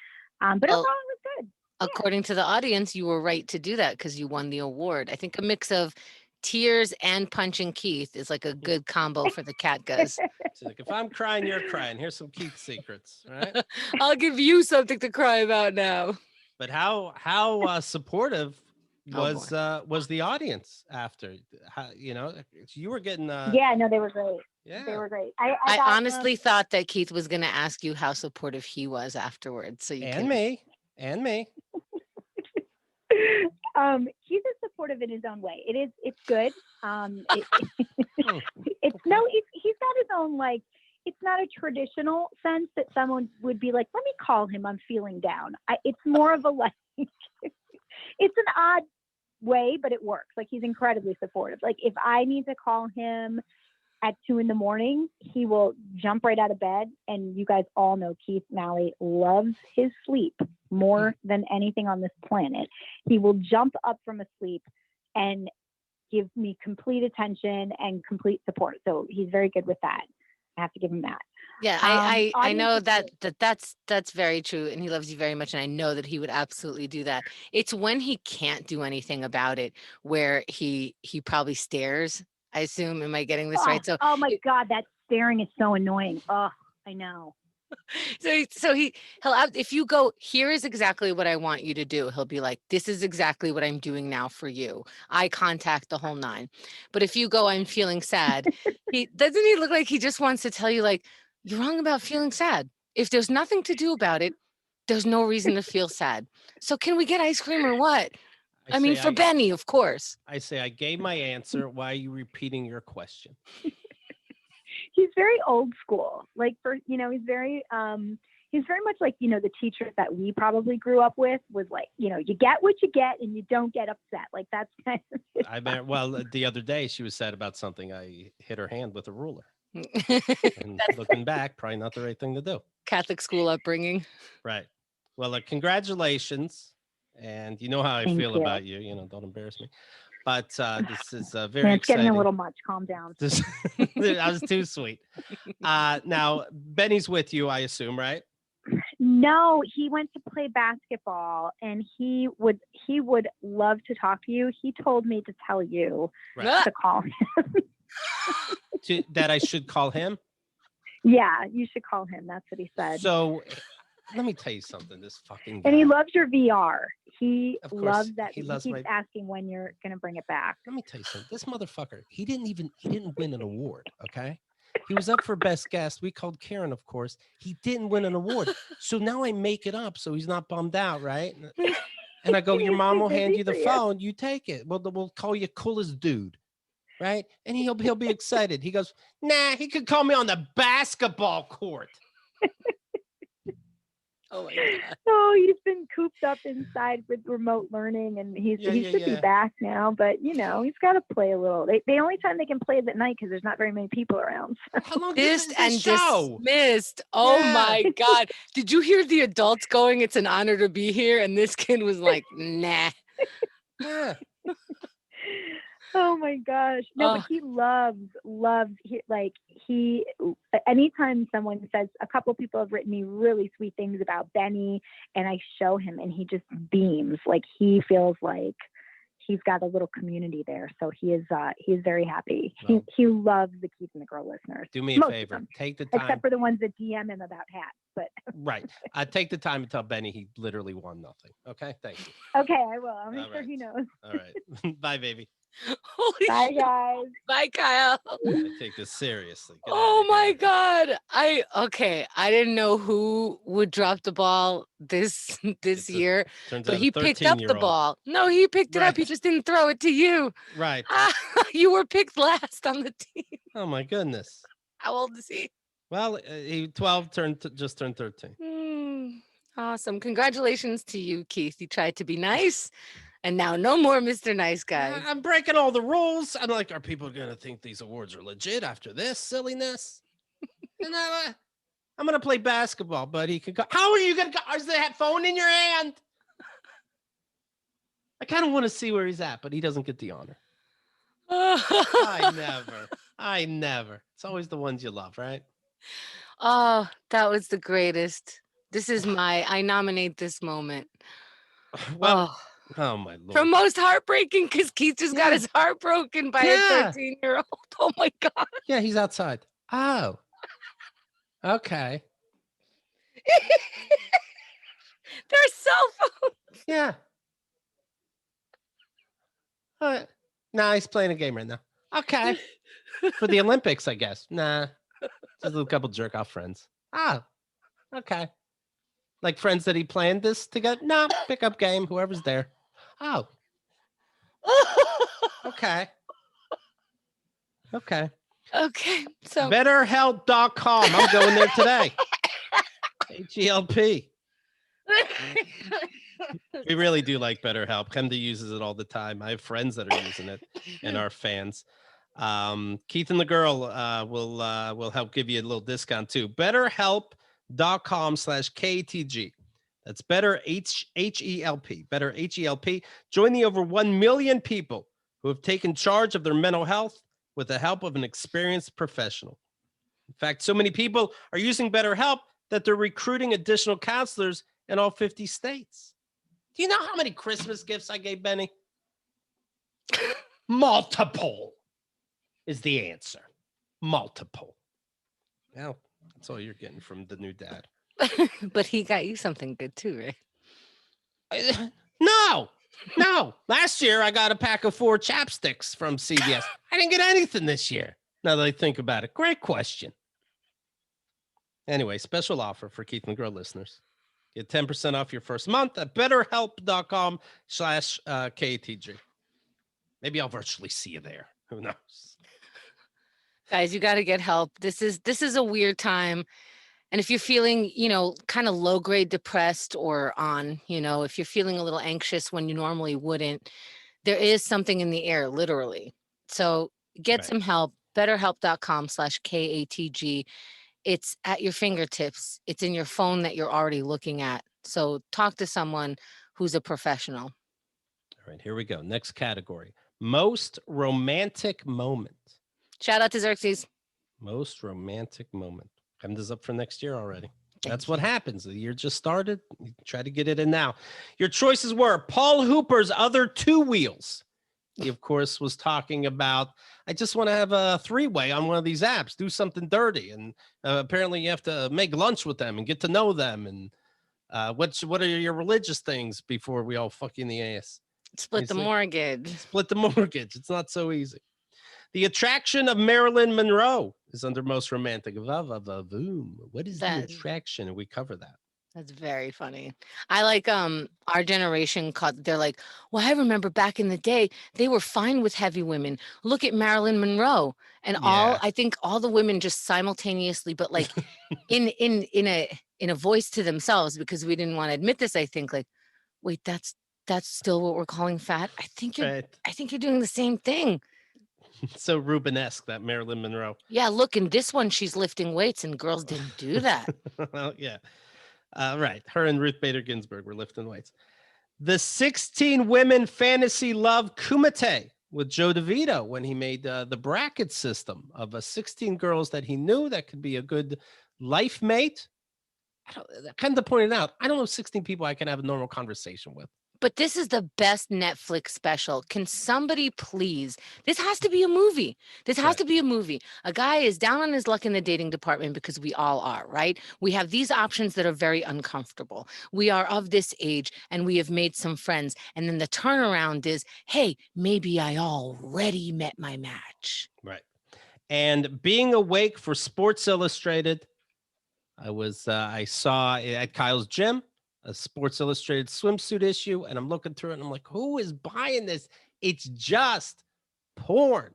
But overall, it was good. According to the audience, you were right to do that because you won the award. I think a mix of tears and punching Keith is like a good combo for the KATGuhs. So like, if I'm crying, you're crying. Here's some Keith secrets, right? I'll give you something to cry about now. But how supportive was the audience after? How, you were getting. Yeah, no, they were great. Yeah, they were great. I honestly thought that Keith was going to ask you how supportive he was afterwards. So me. He's supportive in his own way. It's good. He's got his own, like, it's not a traditional sense that someone would be like, let me call him, I'm feeling down. It's more of a like, it's an odd way, but it works. Like, he's incredibly supportive. Like, if I need to call him at 2 a.m, he will jump right out of bed. And you guys all know Keith Malley loves his sleep more than anything on this planet. He will jump up from a sleep and give me complete attention and complete support. So he's very good with that. I have to give him that. Yeah, I know that's very true, and he loves you very much, and I know that he would absolutely do that. It's when he can't do anything about it where he probably stares. I assume, am I getting this right? So oh my God, that staring is so annoying. Oh, I know. He'll if you go, here is exactly what I want you to do. He'll be like, this is exactly what I'm doing now for you. Eye contact, the whole nine. But if you go, I'm feeling sad. He look like he just wants to tell you like, you're wrong about feeling sad. If there's nothing to do about it, there's no reason to feel sad. So can we get ice cream or what? I mean, for Benny, of course. I say, I gave my answer. Why are you repeating your question? He's very old school. Like he's very much like, the teachers that we probably grew up with was like, you get what you get and you don't get upset. Like that's kind of the other day she was sad about something. I hit her hand with a ruler. And looking back, probably not the right thing to do. Catholic school upbringing. Right. Well, congratulations. And you know how I feel about you. Don't embarrass me. But this is very it's exciting. Getting a little much. Calm down. I was too sweet. Now, Benny's with you, I assume, right? No, he went to play basketball, and he would love to talk to you. He told me to tell you to call him. That I should call him? Yeah, you should call him. That's what he said. So let me tell you something. This fucking guy. And he loves your VR. He loves that. He keeps asking when you're going to bring it back. Let me tell you something. This motherfucker, he didn't win an award, okay? He was up for best guest. We called Karen, of course. He didn't win an award. So now I make it up so he's not bummed out, right? And I go, your mom will hand you the phone. You take it. Well, we'll call you coolest dude, right? And he'll be excited. He goes, nah, he could call me on the basketball court. Oh my God. No, he's been cooped up inside with remote learning, and he should be back now. But he's got to play a little. The only time they can play is at night because there's not very many people around. How long dismissed. Oh my God! Did you hear the adults going? It's an honor to be here, and this kid was like, nah. Yeah. Oh my gosh. No, but he loves, anytime someone says, a couple of people have written me really sweet things about Benny, and I show him and he just beams. Like he feels like he's got a little community there. So he is very happy. Well, he loves the Keith and the Girl listeners. Do me a favor. Take the time. Except for the ones that DM him about hats. But right. Take the time to tell Benny he literally won nothing. Okay. Thank you. Okay, I will. I'm sure he knows. All right. Bye, baby. Holy Bye, guys. Bye, Kyle. I take this seriously. Oh my God. I didn't know who would drop the ball this year, but he picked up the ball. No, he picked it up. He just didn't throw it to you. Right. You were picked last on the team. Oh my goodness. How old is he? Well, he 12 just turned 13. Awesome. Congratulations to you, Keith. You tried to be nice. And now no more Mr. Nice Guy. I'm breaking all the rules. I'm like, are people going to think these awards are legit after this silliness? And I'm going to play basketball, but he could go. How are you going to go? Is that phone in your hand? I kind of want to see where he's at, but he doesn't get the honor. I never. It's always the ones you love, right? Oh, that was the greatest. This is I nominate this moment. Well, oh my Lord. For most heartbreaking, because Keith just got his heart broken by a 13-year-old. Oh my God. Yeah, he's outside. Oh. Okay. Their cell phones. Yeah. Nah, he's playing a game right now. Okay. For the Olympics, I guess. Nah. Just a couple jerk off friends. Okay. Like friends that he planned this together? No, pickup game, whoever's there. Oh. Okay. So BetterHelp.com. I'm going there today. HELP. We really do like BetterHelp. Chemda uses it all the time. I have friends that are using it and are fans. Keith and the girl will help give you a little discount too. BetterHelp.com/KATG. That's better HELP. Better HELP. Join the over 1 million people who have taken charge of their mental health with the help of an experienced professional. In fact, so many people are using BetterHelp that they're recruiting additional counselors in all 50 states. Do you know how many Christmas gifts I gave Benny? Multiple is the answer. Multiple. Well, That's all you're getting from the new dad. But he got you something good too, right? No. Last year I got a pack of 4 chapsticks from CVS. I didn't get anything this year. Now that I think about it, great question. Anyway, special offer for Keith McGraw listeners. Get 10% off your first month at betterhelp.com/KATG. Maybe I'll virtually see you there. Who knows? Guys, you got to get help. This is a weird time. And if you're feeling, kind of low grade depressed or if you're feeling a little anxious when you normally wouldn't, there is something in the air, literally. So get some help. Betterhelp.com/KATG. It's at your fingertips. It's in your phone that you're already looking at. So talk to someone who's a professional. All right, here we go. Next category. Most romantic moment. Shout out to Xerxes. Most romantic moment. Chemda's up for next year already. That's what happens. The year just started. You try to get it in now. Your choices were Paul Hooper's other 2 wheels. He, of course, was talking about, I just want to have a 3-way on one of these apps, do something dirty. And apparently you have to make lunch with them and get to know them. And what are your religious things before we all fuck you in the ass? Split the mortgage. Split the mortgage. It's not so easy. The attraction of Marilyn Monroe is under most romantic. What is the attraction? And we cover that. That's very funny. I like our generation they're like, well, I remember back in the day, they were fine with heavy women. Look at Marilyn Monroe. And I think all the women just simultaneously, but like in a voice to themselves, because we didn't want to admit this, I think like, wait, that's still what we're calling fat. I think you're doing the same thing. So Rubenesque, that Marilyn Monroe. Yeah, look, in this one, she's lifting weights and girls didn't do that. Well, yeah. Right. Her and Ruth Bader Ginsburg were lifting weights. The 16 women fantasy love Kumite with Joe DeVito when he made the bracket system of 16 girls that he knew that could be a good life mate. Chemda pointed out, I don't know 16 people I can have a normal conversation with. But this is the best Netflix special. Can somebody please? This has to be a movie. This has to be a movie. A guy is down on his luck in the dating department because we all are, right? We have these options that are very uncomfortable. We are of this age and we have made some friends. And then the turnaround is, hey, maybe I already met my match. Right. And being awake for Sports Illustrated, I saw at Kyle's gym a Sports Illustrated swimsuit issue, and I'm looking through it and I'm like, who is buying this? It's just porn.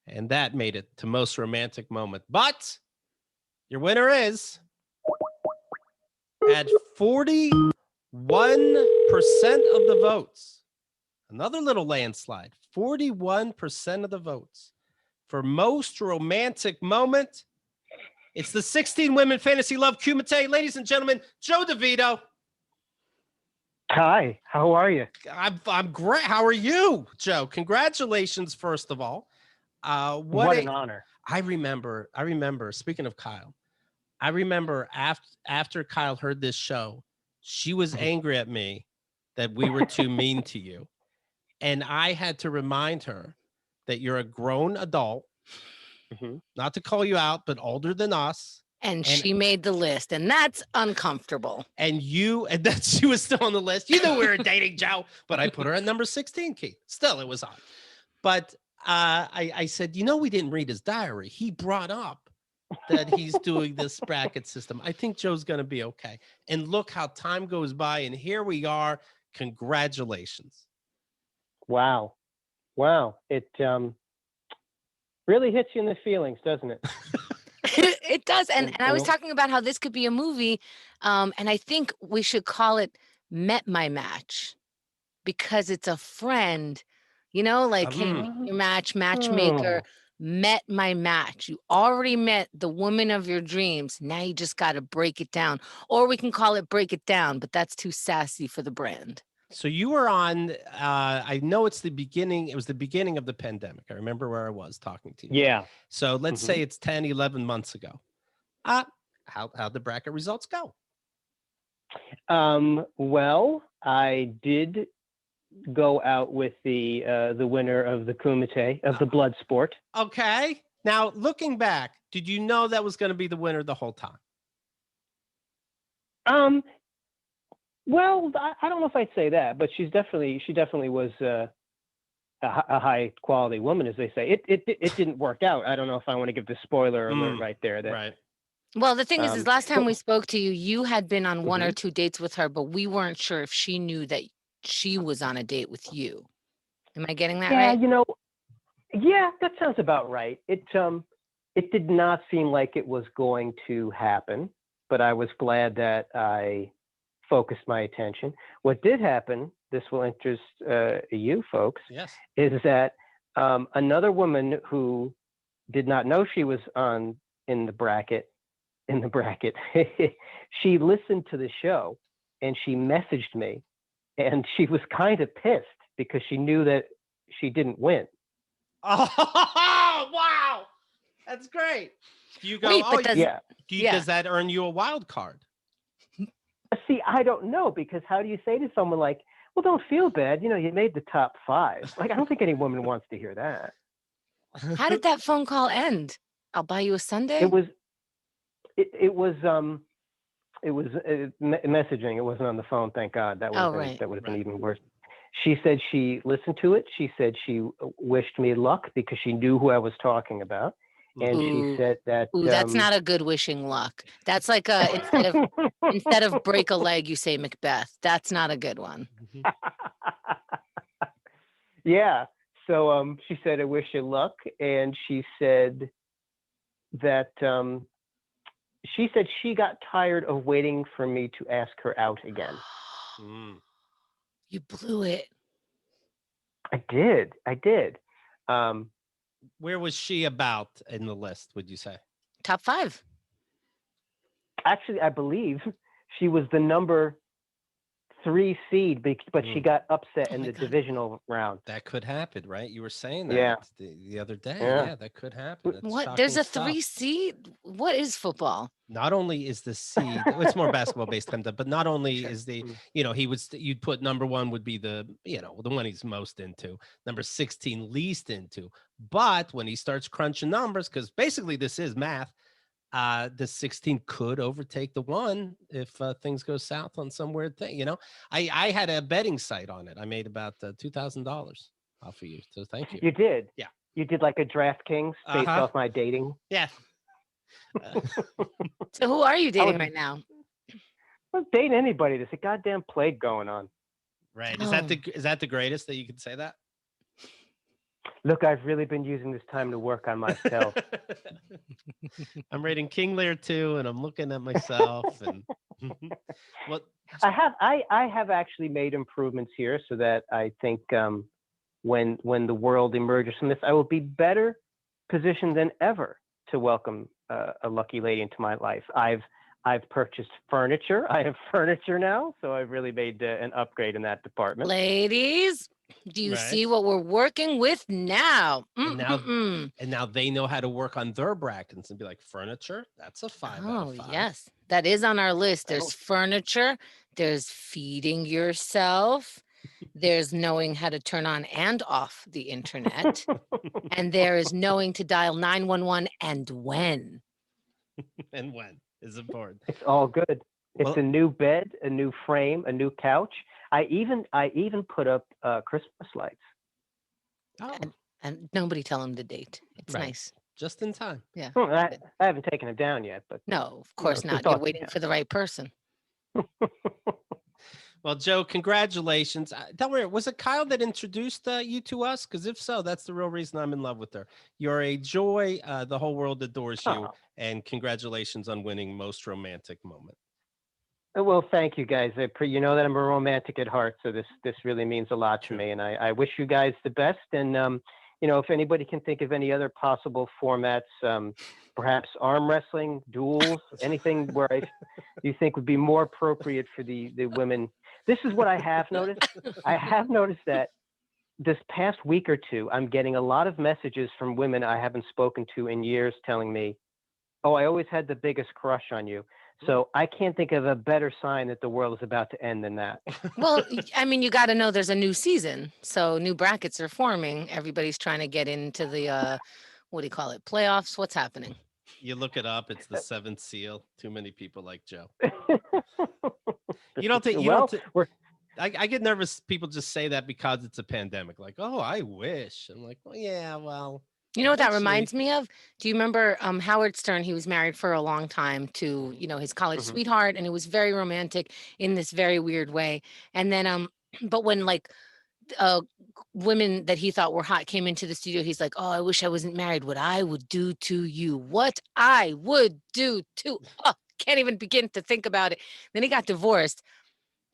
And that made it to most romantic moment. But your winner is at 41% of the votes. Another little landslide. 41% of the votes for most romantic moment. It's the 16 women fantasy love Kumite. Ladies and gentlemen, Joe DeVito. Hi, how are you? I'm great. How are you, Joe? Congratulations, first of all. What an honor. I remember, speaking of Kyle, I remember after Kyle heard this show, she was angry at me that we were too mean to you. And I had to remind her that you're a grown adult, not to call you out, but older than us. And she made the list, and that's uncomfortable. And that she was still on the list. You know we were dating, Joe, but I put her at number 16, Keith. Still, it was odd. But I said, we didn't read his diary. He brought up that he's doing this bracket system. I think Joe's going to be okay. And look how time goes by, and here we are. Congratulations. Wow. It really hits you in the feelings, doesn't it? It does. And I was talking about how this could be a movie. And I think we should call it Met My Match, because it's a friend, hey, your matchmaker, met my match. You already met the woman of your dreams. Now you just got to break it down. Or we can call it Break It Down, but that's too sassy for the brand. So you were on, I know it was the beginning of the pandemic. I remember where I was talking to you. Yeah. So let's say it's 10, 11 months ago. How'd the bracket results go? Well, I did go out with the winner of the Kumite, of the blood sport. Okay. Now, looking back, did you know that was going to be the winner the whole time? Well, I don't know if I'd say that, but she definitely was a high quality woman, as they say. It didn't work out. I don't know if I want to give the spoiler alert right there. That Right. Well, the thing is last time but- we spoke to you, you had been on one or two dates with her, but we weren't sure if she knew that she was on a date with you. Am I getting that yeah, right? Yeah, that sounds about right. It did not seem like it was going to happen, but I was glad that I focused my attention. What did happen, this will interest you folks, Yes. is that another woman who did not know she was in the bracket, she listened to the show and she messaged me, and she was kind of pissed because she knew that she didn't win. Oh, wow. That's great. Do you go, Wait, but does that earn you a wild card? See, I don't know, because how do you say to someone like, well, don't feel bad, you made the top 5. Like, I don't think any woman wants to hear that. How did that phone call end? I'll buy you a sundae? It was messaging. It wasn't on the phone, thank God. That would have been even worse. She said she listened to it. She said she wished me luck because she knew who I was talking about. And she said that that's not a good wishing luck. That's like instead of break a leg, you say Macbeth. That's not a good one. Yeah. So she said, I wish you luck. And she said that she got tired of waiting for me to ask her out again. You blew it. I did. Where was she about in the list, would you say? Top 5. Actually, I believe she was the number 3 seed, but she got upset in the divisional round. That could happen, right? You were saying that Yeah. the other day. Yeah. Yeah, that could happen. That's What? There's a shocking 3 stuff. seed? What is football? Not only is the seed, it's more basketball based, Chemda, but not only is the, you'd put number 1 would be the one he's most into, number 16 least into. But when he starts crunching numbers, because basically this is math, the 16 could overtake the 1 if things go south on some weird thing. I had a betting site on it. I made about $2,000 off of you. So thank you. You did? Yeah. You did like a DraftKings based off my dating? Yeah. So who are you dating right now? I'm dating anybody. There's a goddamn plague going on. Right. Is that the greatest that you could say that? Look, I've really been using this time to work on myself. I'm rating King Lear 2, and I'm looking at myself. And what I have actually made improvements here, so that I think when the world emerges from this, I will be better positioned than ever to welcome a lucky lady into my life. I've purchased furniture. I have furniture now, so I've really made an upgrade in that department. Ladies, do you see what we're working with now? And now they know how to work on their brackets and be like, furniture, that's a 5 out of 5. Yes, that is on our list. There's furniture, there's feeding yourself, there's knowing how to turn on and off the internet, and there is knowing to dial 911 and when. And when is important. It's all good. It's a new bed, a new frame, a new couch. I even put up Christmas lights. Oh. And nobody tell him the date. It's nice. Just in time. Yeah. I haven't taken them down yet, but no, of course not. You're waiting for the right person. Well, Joe, congratulations. Don't worry. Was it Kyle that introduced you to us? Because if so, that's the real reason I'm in love with her. You're a joy. The whole world adores you. And congratulations on winning Most Romantic Moment. Well, thank you guys. You know that I'm a romantic at heart, so this really means a lot to me. And I wish you guys the best. And if anybody can think of any other possible formats, perhaps arm wrestling, duels, anything where you think would be more appropriate for the women. This is what I have noticed. I have noticed that this past week or two, I'm getting a lot of messages from women I haven't spoken to in years telling me, oh, I always had the biggest crush on you. So I can't think of a better sign that the world is about to end than that. Well, I mean, you got to know there's a new season. So new brackets are forming. Everybody's trying to get into the what do you call it? Playoffs? What's happening? You look it up. It's the seventh seal. Too many people like Joe. You don't think? I get nervous. People just say that because it's a pandemic. Like, oh, I wish. I'm like, well, yeah, well. You know what that reminds me of? Do you remember Howard Stern? He was married for a long time to, his college sweetheart, and it was very romantic in this very weird way. And then, but when like women that he thought were hot came into the studio, he's like, oh, I wish I wasn't married. What I would do to you, what I would do to, can't even begin to think about it. Then he got divorced.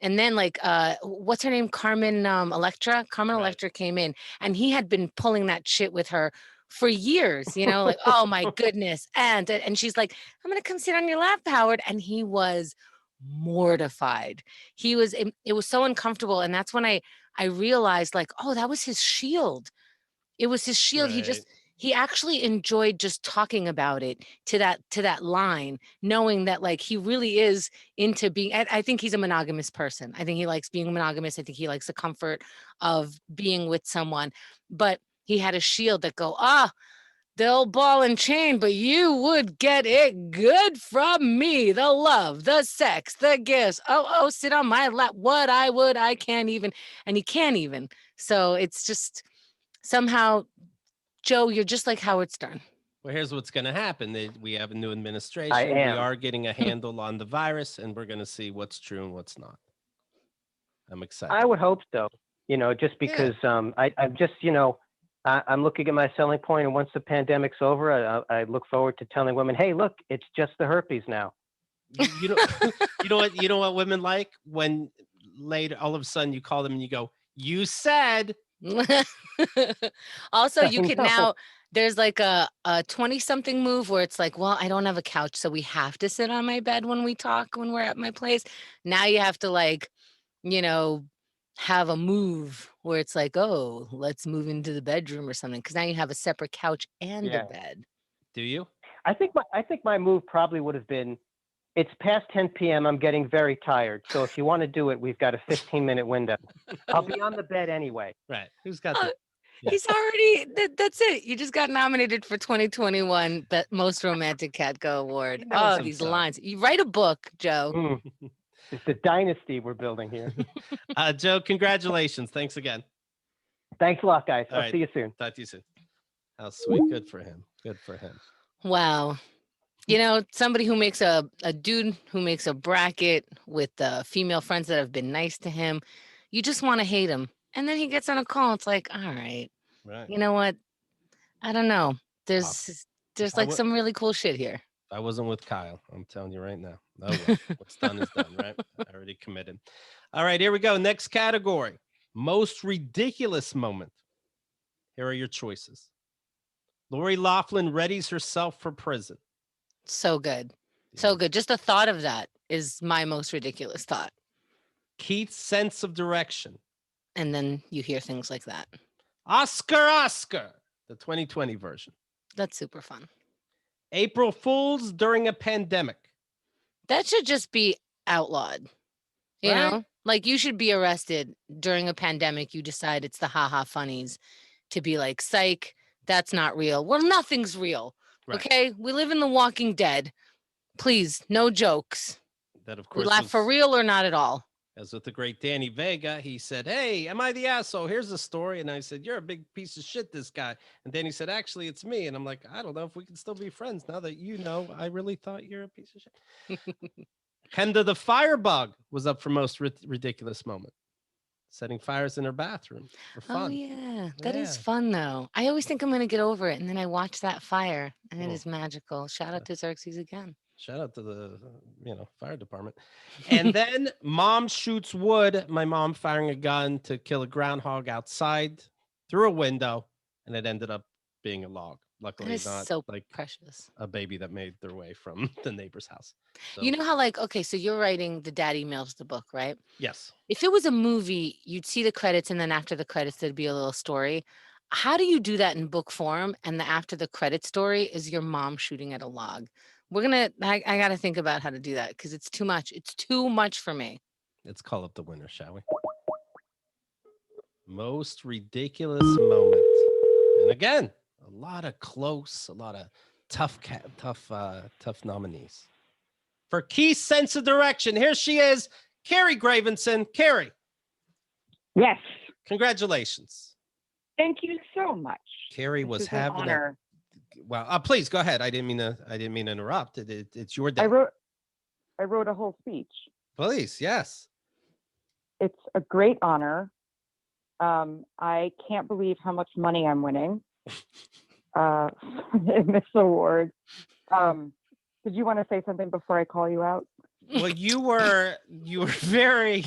And then like, what's her name? Carmen Electra came in, and he had been pulling that shit with her for years, like, oh my goodness. And she's like, I'm going to come sit on your lap, Howard. And he was mortified. It was so uncomfortable. And that's when I realized like, oh, that was his shield. It was his shield. Right. He actually enjoyed just talking about it to that line, knowing that like he really is into being, I think he's a monogamous person. I think he likes being monogamous. I think he likes the comfort of being with someone, but he had a shield that go, they'll ball and chain, but you would get it good from me. The love, the sex, the gifts. Oh, sit on my lap. What I can't even, and he can't even. So it's just somehow, Joe, you're just like Howard Stern. Well, here's what's going to happen. We have a new administration. I am. We are getting a handle on the virus, and we're going to see what's true and what's not. I'm excited. I would hope so. Just because I'm just, I'm looking at my selling point, and once the pandemic's over, I look forward to telling women, hey, look, it's just the herpes now. You know what women like? When later, all of a sudden, you call them and you go, you said. Also, you can now, there's like a 20-something move where it's like, well, I don't have a couch, so we have to sit on my bed when we talk, when we're at my place. Now you have to like, have a move where it's like, oh, let's move into the bedroom or something, because now you have a separate couch and a bed. Do you? I think my move probably would have been, it's past 10 p.m. I'm getting very tired. So if you want to do it, we've got a 15-minute window. I'll be on the bed anyway. Right. Who's got that? He's already, that's it. You just got nominated for 2021 Most Romantic KATGuh Award. Oh, these lines. You write a book, Joe. It's the dynasty we're building here. Joe, congratulations. Thanks again. Thanks a lot, guys. I'll see you soon. Talk to you soon. How sweet. Good for him. Good for him. Wow. Somebody who makes a dude who makes a bracket with female friends that have been nice to him, you just want to hate him. And then he gets on a call. It's like, all right. You know what? I don't know. There's like some really cool shit here. I wasn't with Kyle. I'm telling you right now. Oh, well, what's done is done, right? I already committed. All right, here we go. Next category. Most ridiculous moment. Here are your choices. Lori Loughlin readies herself for prison. So good. So good. Just the thought of that is my most ridiculous thought. Keith's sense of direction. And then you hear things like that. Oscar, the 2020 version. That's super fun. April Fools during a pandemic. That should just be outlawed. You know? Like you should be arrested during a pandemic. You decide it's the haha funnies to be like, psych, that's not real. Well, nothing's real. Right. Okay? We live in The Walking Dead. Please, no jokes. That, of course, we laugh for real or not at all. As with the great Danny Vega, he said, hey, am I the asshole? Here's the story. And I said, you're a big piece of shit, this guy. And then he said, actually, it's me. And I'm like, I don't know if we can still be friends now that I really thought you're a piece of shit. Chemda the Firebug was up for most ridiculous moment. Setting fires in her bathroom for fun. Oh, yeah. That is fun, though. I always think I'm going to get over it. And then I watch that fire, and it is magical. Shout out to Xerxes again. Shout out to the, fire department. And then mom shoots wood. My mom firing a gun to kill a groundhog outside through a window, and it ended up being a log. Luckily, not so like precious. A baby that made their way from the neighbor's house. So, you know how so you're writing the Dad Emails the book, right? Yes. If it was a movie, you'd see the credits, and then after the credits, there'd be a little story. How do you do that in book form? And the after the credit story is your mom shooting at a log. I got to think about how to do that because it's too much. It's too much for me. Let's call up the winner, shall we? Most ridiculous moment. And again, lot of close, a lot of tough nominees. For key sense of direction, here she is, Carrie Gravenson. Carrie, Yes. congratulations. Thank you so much. Carrie This was is an having honor. well, please go ahead. I didn't mean to interrupt. It's your day. I wrote a whole speech. Please, yes. It's a great honor. I can't believe how much money I'm winning in this award. Did you want to say something before I call you out? Well, you were very.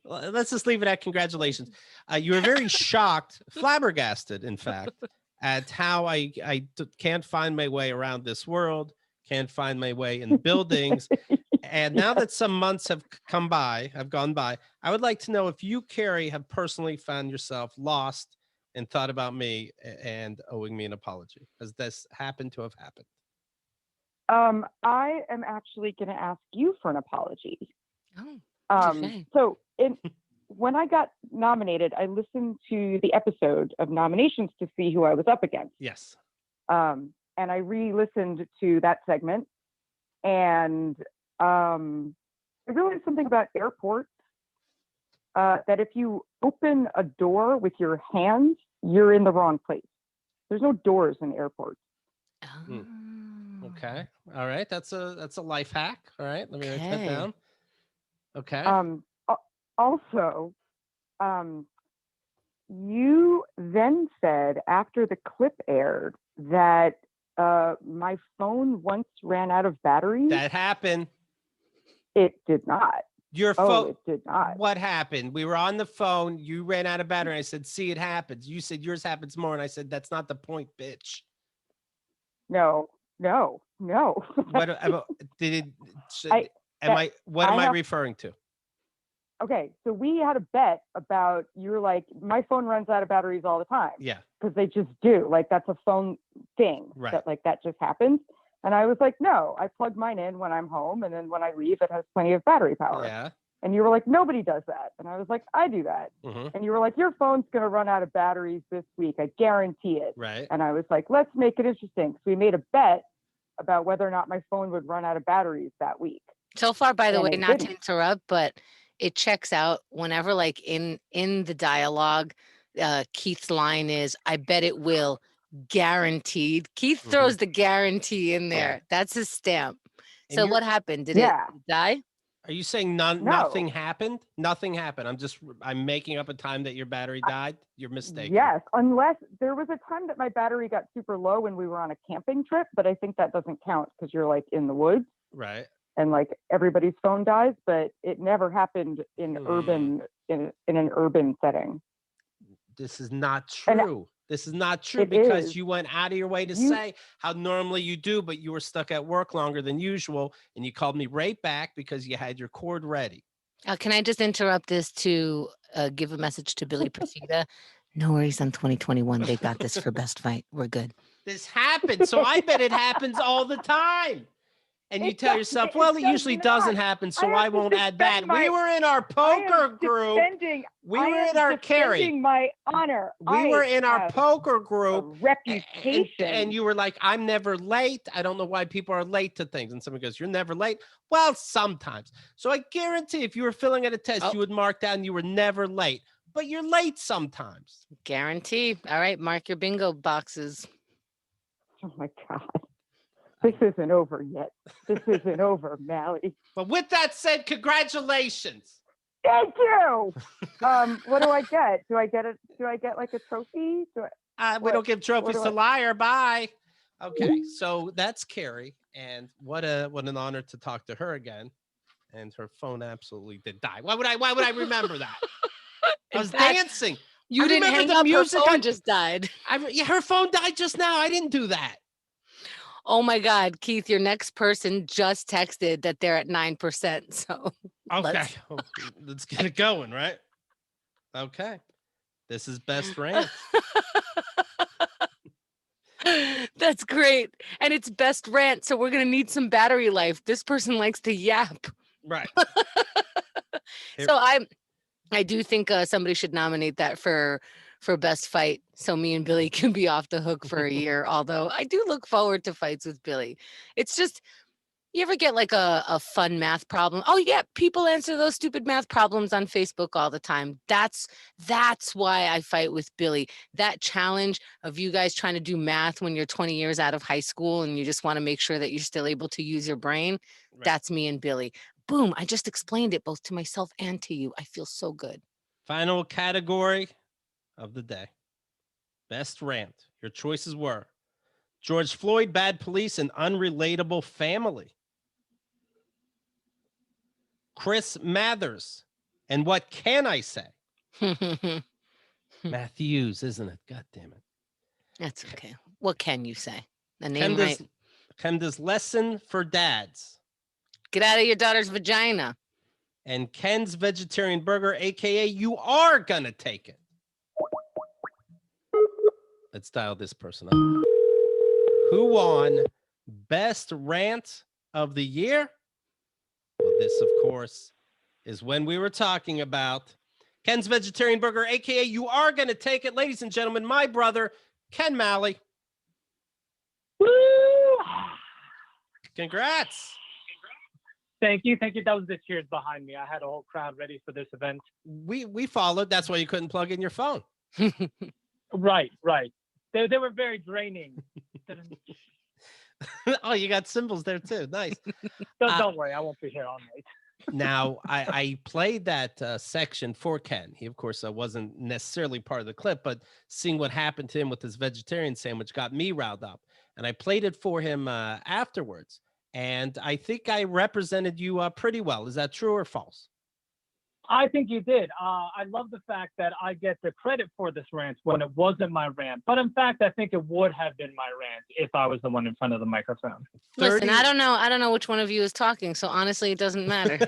Let's just leave it at congratulations. You were very shocked, flabbergasted, in fact, at how I can't find my way around this world, can't find my way in buildings. And now that some months have gone by, I would like to know if you, Carrie, have personally found yourself lost and thought about me and owing me an apology. Has this happened to have happened? I am actually going to ask you for an apology. Oh, So when I got nominated, I listened to the episode of nominations to see who I was up against. Yes. And I re-listened to that segment, and I realized something about airports, that if you open a door with your hands, you're in the wrong place. There's no doors in airports. Oh. Okay. All right. That's a life hack. All right. Let me write that Okay. down. Okay. Also, you then said after the clip aired that my phone once ran out of batteries. That happened. It did not. Your Oh, phone. it did not. What happened? We were on the phone. You ran out of battery. I said, see, it happens. You said yours happens more. And I said, that's not the point, bitch. No. What did it? What am I referring to? Okay, so we had a bet about, you were like, my phone runs out of batteries all the time. Yeah. Because they just do. Like, that's a phone thing. Right. That just happens. And I was like, no, I plug mine in when I'm home, and then when I leave, it has plenty of battery power. Yeah. And you were like, nobody does that. And I was like, I do that. Mm-hmm. And you were like, your phone's going to run out of batteries this week. I guarantee it. Right. And I was like, let's make it interesting. So we made a bet about whether or not my phone would run out of batteries that week. So far, by the And way, it not to didn't. interrupt, but it checks out whenever, like in the dialogue, Keith's line is, "I bet it will, guaranteed." Keith throws the guarantee in there. That's his stamp. And So you're- what happened? Did Yeah. it die? Are you saying No. nothing happened? Nothing happened. I'm making up a time that your battery died. You're mistaken. Yes, unless there was a time that my battery got super low when we were on a camping trip, but I think that doesn't count because you're like in the woods Right. and like everybody's phone dies, but it never happened in in an urban setting. This is not And true. This is not true it because is. you went out of your way to You- say how normally you do, but you were stuck at work longer than usual. And you called me right back because you had your cord ready. Can I just interrupt this to give a message to Billy Procida? No worries on 2021. They got this for best fight. We're good. This happened. So I bet it happens all the time. And you It tell does- yourself, it well, it does usually not. doesn't happen, so I I have to won't add that. defend my- We were in our I am poker group. defending- We I were am in our Carrie. defending my honor. We were in our have poker a group. reputation. And you were like, I'm never late. I don't know why people are late to things. And someone goes, you're never late. Well, sometimes. So I guarantee if you were filling out a test, you would mark down you were never late. But you're late sometimes. Guarantee. All right, mark your bingo boxes. Oh my God. This isn't over yet. This isn't over, Malley. But with that said, congratulations. Thank you. What do I get? Do I get like a trophy? We don't give trophies do to I- liar. Bye. Okay, so that's Carrie, and what an honor to talk to her again. And her phone absolutely did die. Why would I remember that? I was fact, dancing. You I didn't remember hang the up. Her music phone I- just died. Yeah, her phone died just now. I didn't do that. Oh my God, Keith, your next person just texted that they're at 9%. So Okay, let's get it going, right? Okay, this is best rant. that's great. And it's best rant. So we're going to need some battery life. This person likes to yap. Right. Here- So I do think somebody should nominate that for for best fight, so me and Billy can be off the hook for a year. Although I do look forward to fights with Billy. It's just, you ever get like a fun math problem? Oh yeah, people answer those stupid math problems on Facebook all the time. That's why I fight with Billy. That challenge of you guys trying to do math when you're 20 years out of high school and you just want to make sure that you're still able to use your brain. Right. That's me and Billy. Boom, I just explained it both to myself and to you. I feel so good. Final category of the day. Best rant. Your choices were George Floyd, bad police, and unrelatable family. Chris Mathers, and what can I say? Matthews, isn't it? God damn it. That's okay. What can you say? The name right. Chemda's lesson for dads. Get out of your daughter's vagina. And Ken's vegetarian burger, AKA you are gonna take it. Let's dial this person up. Who won best rant of the year? Well, this, of course, is when we were talking about Ken's vegetarian burger, AKA you are gonna take it. Ladies and gentlemen, my brother, Ken Malley. Woo! Congrats. Thank you. Thank you. That was the cheers behind me. I had a whole crowd ready for this event. We followed. That's why you couldn't plug in your phone. Right. They were very draining. Oh, you got symbols there too. Nice. Don't worry. I won't be here all night. Now, I played that section for Ken. He, of course, wasn't necessarily part of the clip, but seeing what happened to him with his vegetarian sandwich got me riled up. And I played it for him afterwards. And I think I represented you pretty well. Is that true or false? I think you did. I love the fact that I get the credit for this rant when it wasn't my rant. But in fact, I think it would have been my rant if I was the one in front of the microphone. Listen, I don't know which one of you is talking, so honestly, it doesn't matter.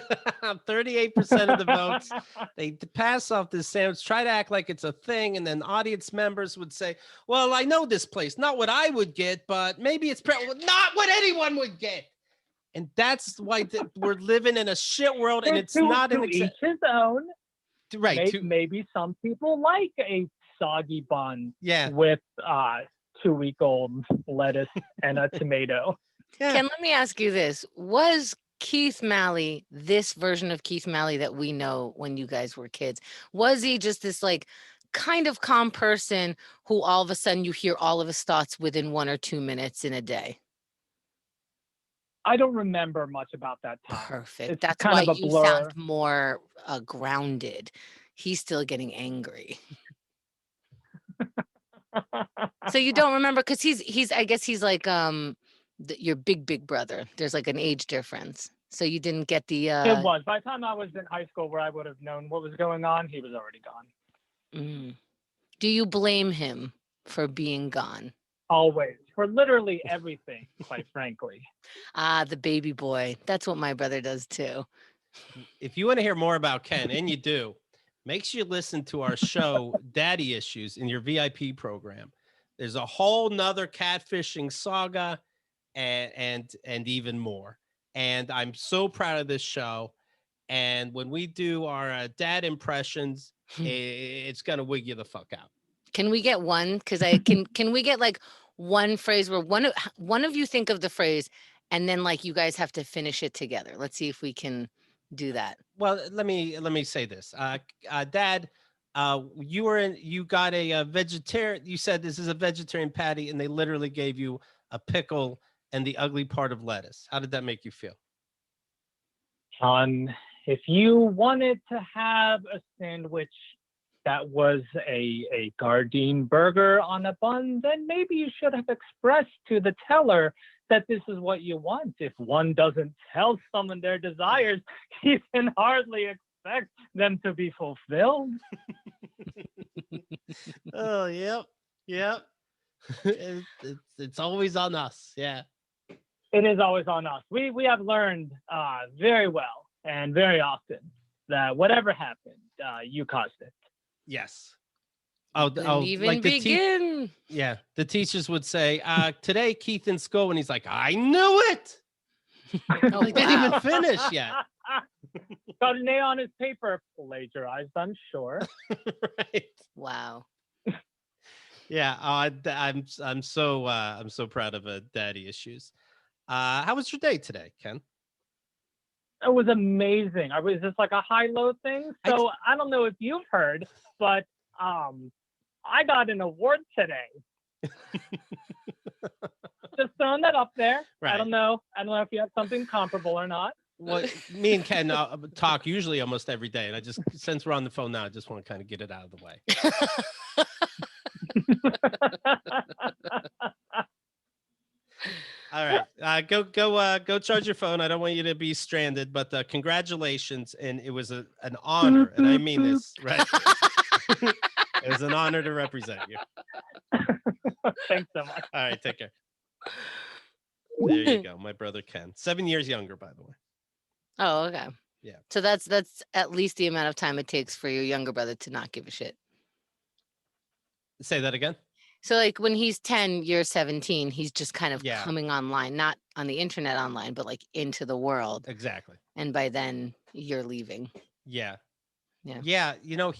38% of the votes, they pass off this sandwich, try to act like it's a thing, and then audience members would say, well, I know this place, not what I would get, but maybe it's not what anyone would get. And that's why we're living in a shit world, and it's not an each his own. Right. Maybe some people like a soggy bun yeah. with 2-week-old lettuce and a tomato. Yeah. Ken, let me ask you this. Was Keith Malley this version of Keith Malley that we know when you guys were kids? Was he just this like kind of calm person who all of a sudden you hear all of his thoughts within 1 or 2 minutes in a day? I don't remember much about that time. Perfect. It's That's kind why of a you blur. sound more grounded. He's still getting angry. So you don't remember, because he's I guess he's like your big brother. There's like an age difference. So you didn't get the It was. By the time I was in high school where I would have known what was going on, he was already gone. Do you blame him for being gone? Always. For literally everything, quite frankly. The baby boy. That's what my brother does too. If you want to hear more about Ken, and you do, make sure you listen to our show, Daddy Issues, in your VIP program. There's a whole nother catfishing saga and even more. And I'm so proud of this show. And when we do our dad impressions, it's going to wig you the fuck out. Can we get one? Because can we get like one phrase where one of you think of the phrase and then like you guys have to finish it together? Let's see if we can do that. Well, let me say this. Dad, you got a vegetarian. You said this is a vegetarian patty, and they literally gave you a pickle and the ugly part of lettuce. How did that make you feel? If you wanted to have a sandwich that was a Gardein burger on a bun, then maybe you should have expressed to the teller that this is what you want. If one doesn't tell someone their desires, you can hardly expect them to be fulfilled. Oh, yep. It's always on us. Yeah. It is always on us. We have learned very well and very often that whatever happened, you caused it. Yes. Even like begin. The teachers would say, today Keith in school, and he's like, I knew it. Oh, They didn't even finish yet. Got an A on his paper. Plagiarized, I'm sure. Right. Wow. Yeah, I'm so proud of daddy issues. How was your day today, Ken? It was amazing. I was just like a high-low thing. So I don't know if you've heard, but I got an award today. Just throwing that up there. Right. I don't know if you have something comparable or not. Well, me and Ken talk usually almost every day, and I just, since we're on the phone now, I just want to kind of get it out of the way. All right, go charge your phone. I don't want you to be stranded, but congratulations, and it was an honor, and I mean this, right? It was an honor to represent you. Thanks so much. All right, take care. There you go, my brother Ken, 7 years younger, by the way. Oh, okay. Yeah. So that's at least the amount of time it takes for your younger brother to not give a shit. Say that again. So like when he's 10, you're 17, he's just kind of Yeah. coming online, not on the internet online, but like into the world. Exactly. And by then you're leaving. Yeah. Yeah. Yeah. You know,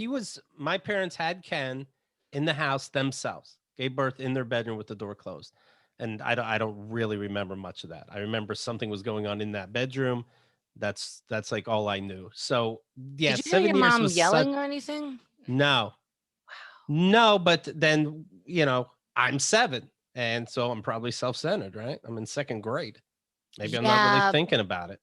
my parents had Ken in the house themselves, gave birth in their bedroom with the door closed. And I don't really remember much of that. I remember something was going on in that bedroom. That's like all I knew. So yeah, Did you hear 7 your years mom was yelling or anything? No. No, but then, I'm 7. And so I'm probably self-centered, right? I'm in second grade. Maybe I'm not really thinking about it.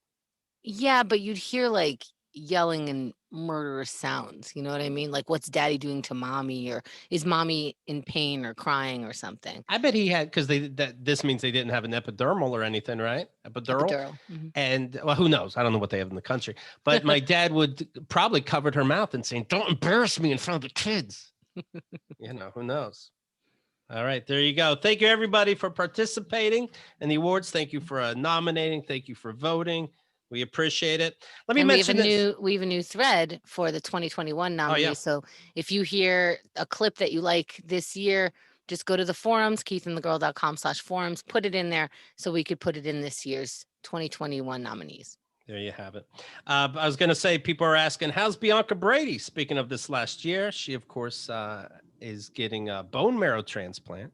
Yeah, but you'd hear like yelling and murderous sounds. You know what I mean? Like, what's daddy doing to mommy? Or is mommy in pain or crying or something? I bet he had, because this means they didn't have an epidermal or anything, right? Epidural. Mhm. And well, who knows? I don't know what they have in the country. But my dad would probably covered her mouth and saying, "Don't embarrass me in front of the kids." Who knows? All right, there you go. Thank you, everybody, for participating in the awards. Thank you for nominating. Thank you for voting. We appreciate it. Let me mention this. We have a new thread for the 2021 nominees. yeah. So if you hear a clip that you like this year, just go to the forums, keithandthegirl.com/forums, put it in there so we could put it in this year's 2021 nominees. There you have it. I was going to say, people are asking, how's Bianca Brady? Speaking of this last year, she, of course, is getting a bone marrow transplant.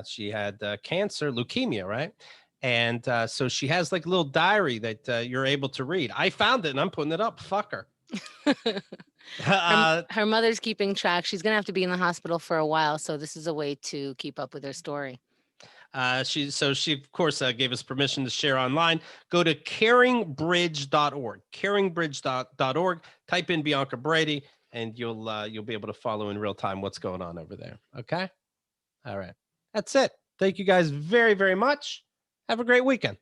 She had cancer, leukemia, right? And so she has like a little diary that you're able to read. I found it and I'm putting it up. Fuck her. Her mother's keeping track. She's going to have to be in the hospital for a while. So this is a way to keep up with her story. She of course gave us permission to share online. Go to caringbridge.org, caringbridge.org, type in Bianca Brady, and you'll be able to follow in real time what's going on over there. Okay. All right. That's it. Thank you guys very, very much. Have a great weekend.